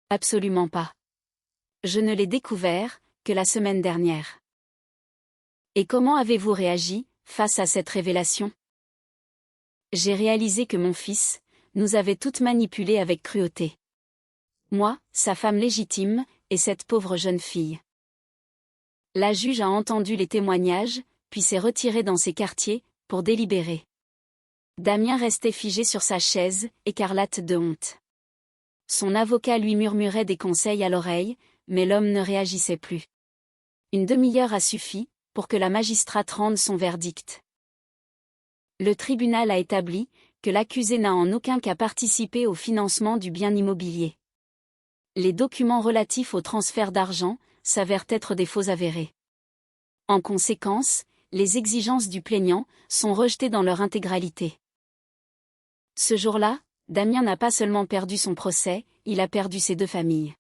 [SPEAKER 1] Absolument pas. Je ne l'ai découvert que la semaine dernière. Et comment avez-vous réagi face à cette révélation? J'ai réalisé que mon fils nous avait toutes manipulées avec cruauté. Moi, sa femme légitime, et cette pauvre jeune fille. La juge a entendu les témoignages, puis s'est retirée dans ses quartiers, pour délibérer. Damien restait figé sur sa chaise, écarlate de honte. Son avocat lui murmurait des conseils à l'oreille, mais l'homme ne réagissait plus. Une demi-heure a suffi, pour que la magistrate rende son verdict. Le tribunal a établi que l'accusé n'a en aucun cas participé au financement du bien immobilier. Les documents relatifs au transfert d'argent s'avèrent être des faux avérés. En conséquence, les exigences du plaignant sont rejetées dans leur intégralité. Ce jour-là, Damien n'a pas seulement perdu son procès, il a perdu ses deux familles.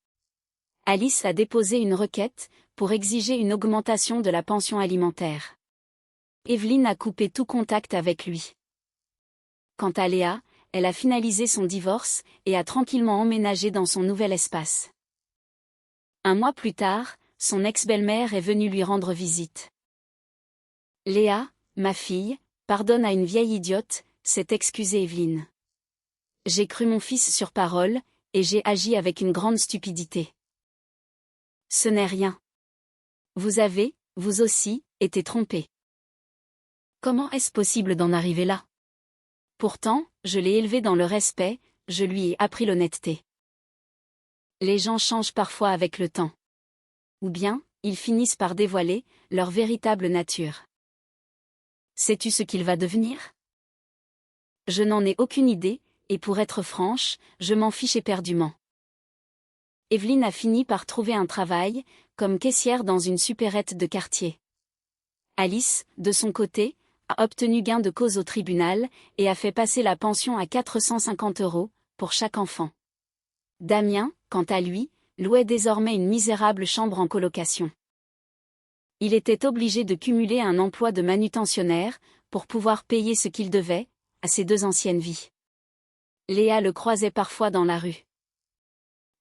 [SPEAKER 1] Alice a déposé une requête pour exiger une augmentation de la pension alimentaire. Evelyne a coupé tout contact avec lui. Quant à Léa, elle a finalisé son divorce et a tranquillement emménagé dans son nouvel espace. Un mois plus tard, son ex-belle-mère est venue lui rendre visite. « Léa, ma fille, pardonne à une vieille idiote », s'est excusée Evelyne. « J'ai cru mon fils sur parole, et j'ai agi avec une grande stupidité. » Ce n'est rien. Vous avez, vous aussi, été trompé. Comment est-ce possible d'en arriver là? Pourtant, je l'ai élevé dans le respect, je lui ai appris l'honnêteté. Les gens changent parfois avec le temps. Ou bien, ils finissent par dévoiler leur véritable nature. Sais-tu ce qu'il va devenir? Je n'en ai aucune idée, et pour être franche, je m'en fiche éperdument. Evelyne a fini par trouver un travail, comme caissière dans une supérette de quartier. Alice, de son côté, a obtenu gain de cause au tribunal, et a fait passer la pension à 450 € pour chaque enfant. Damien, quant à lui, louait désormais une misérable chambre en colocation. Il était obligé de cumuler un emploi de manutentionnaire, pour pouvoir payer ce qu'il devait, à ses deux anciennes vies. Léa le croisait parfois dans la rue.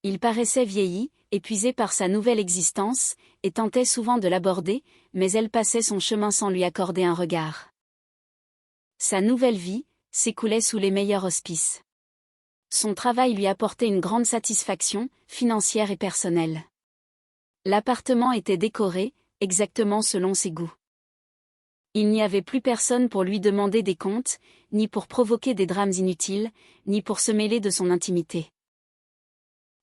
[SPEAKER 1] Il paraissait vieilli, épuisé par sa nouvelle existence, et tentait souvent de l'aborder, mais elle passait son chemin sans lui accorder un regard. Sa nouvelle vie s'écoulait sous les meilleurs auspices. Son travail lui apportait une grande satisfaction, financière et personnelle. L'appartement était décoré, exactement selon ses goûts. Il n'y avait plus personne pour lui demander des comptes, ni pour provoquer des drames inutiles, ni pour se mêler de son intimité.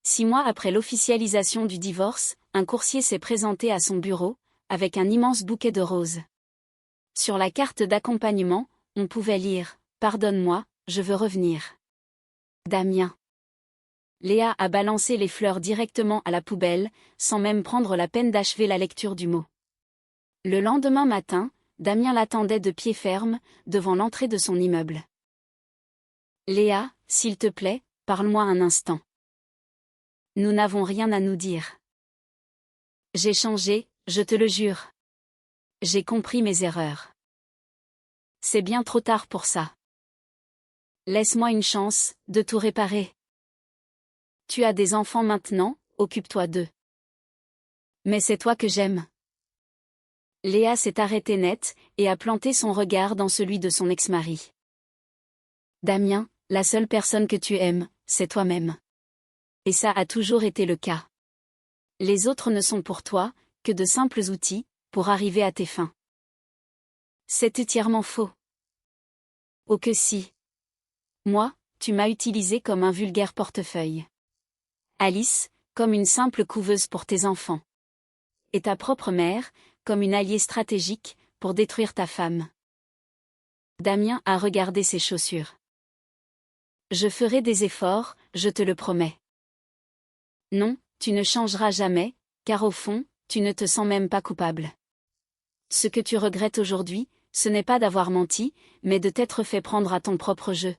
[SPEAKER 1] 6 mois après l'officialisation du divorce, un coursier s'est présenté à son bureau, avec un immense bouquet de roses. Sur la carte d'accompagnement, on pouvait lire « Pardonne-moi, je veux revenir. Damien ». Léa a balancé les fleurs directement à la poubelle, sans même prendre la peine d'achever la lecture du mot. Le lendemain matin, Damien l'attendait de pied ferme, devant l'entrée de son immeuble. « Léa, s'il te plaît, parle-moi un instant. Nous n'avons rien à nous dire. J'ai changé, je te le jure. J'ai compris mes erreurs. C'est bien trop tard pour ça. Laisse-moi une chance de tout réparer. Tu as des enfants maintenant, occupe-toi d'eux. Mais c'est toi que j'aime. » Léa s'est arrêtée net, et a planté son regard dans celui de son ex-mari. « Damien, la seule personne que tu aimes, c'est toi-même. Et ça a toujours été le cas. Les autres ne sont pour toi que de simples outils, pour arriver à tes fins. » C'est entièrement faux. Oh que si. Moi, tu m'as utilisé comme un vulgaire portefeuille. Alice, comme une simple couveuse pour tes enfants. Et ta propre mère, comme une alliée stratégique, pour détruire ta femme. Damien a regardé ses chaussures. Je ferai des efforts, je te le promets. Non, tu ne changeras jamais, car au fond, tu ne te sens même pas coupable. Ce que tu regrettes aujourd'hui, ce n'est pas d'avoir menti, mais de t'être fait prendre à ton propre jeu.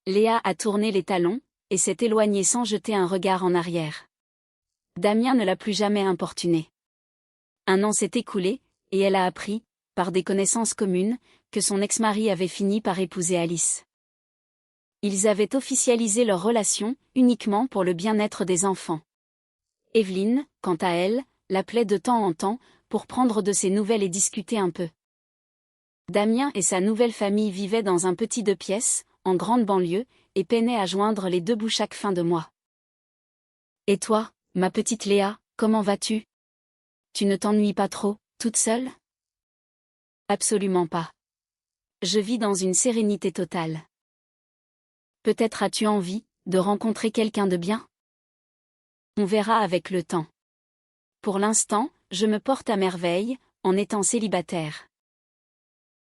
[SPEAKER 1] Léa a tourné les talons, et s'est éloignée sans jeter un regard en arrière. Damien ne l'a plus jamais importunée. 1 an s'est écoulé, et elle a appris, par des connaissances communes, que son ex-mari avait fini par épouser Alice. Ils avaient officialisé leur relation, uniquement pour le bien-être des enfants. Evelyne, quant à elle, l'appelait de temps en temps, pour prendre de ses nouvelles et discuter un peu. Damien et sa nouvelle famille vivaient dans un petit 2 pièces, en grande banlieue, et peinaient à joindre les 2 bouts chaque fin de mois. « Et toi, ma petite Léa, comment vas-tu? Tu ne t'ennuies pas trop, toute seule? » Absolument pas. Je vis dans une sérénité totale. Peut-être as-tu envie de rencontrer quelqu'un de bien? On verra avec le temps. Pour l'instant, je me porte à merveille, en étant célibataire.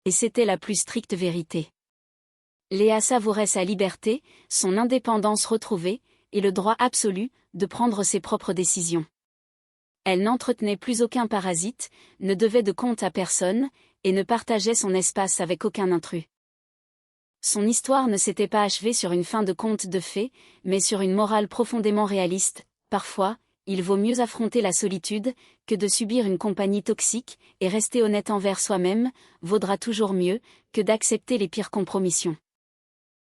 [SPEAKER 1] Et c'était la plus stricte vérité. Léa savourait sa liberté, son indépendance retrouvée, et le droit absolu de prendre ses propres décisions. Elle n'entretenait plus aucun parasite, ne devait de compte à personne, et ne partageait son espace avec aucun intrus. Son histoire ne s'était pas achevée sur une fin de conte de fées, mais sur une morale profondément réaliste. Parfois, il vaut mieux affronter la solitude, que de subir une compagnie toxique, et rester honnête envers soi-même, vaudra toujours mieux, que d'accepter les pires compromissions.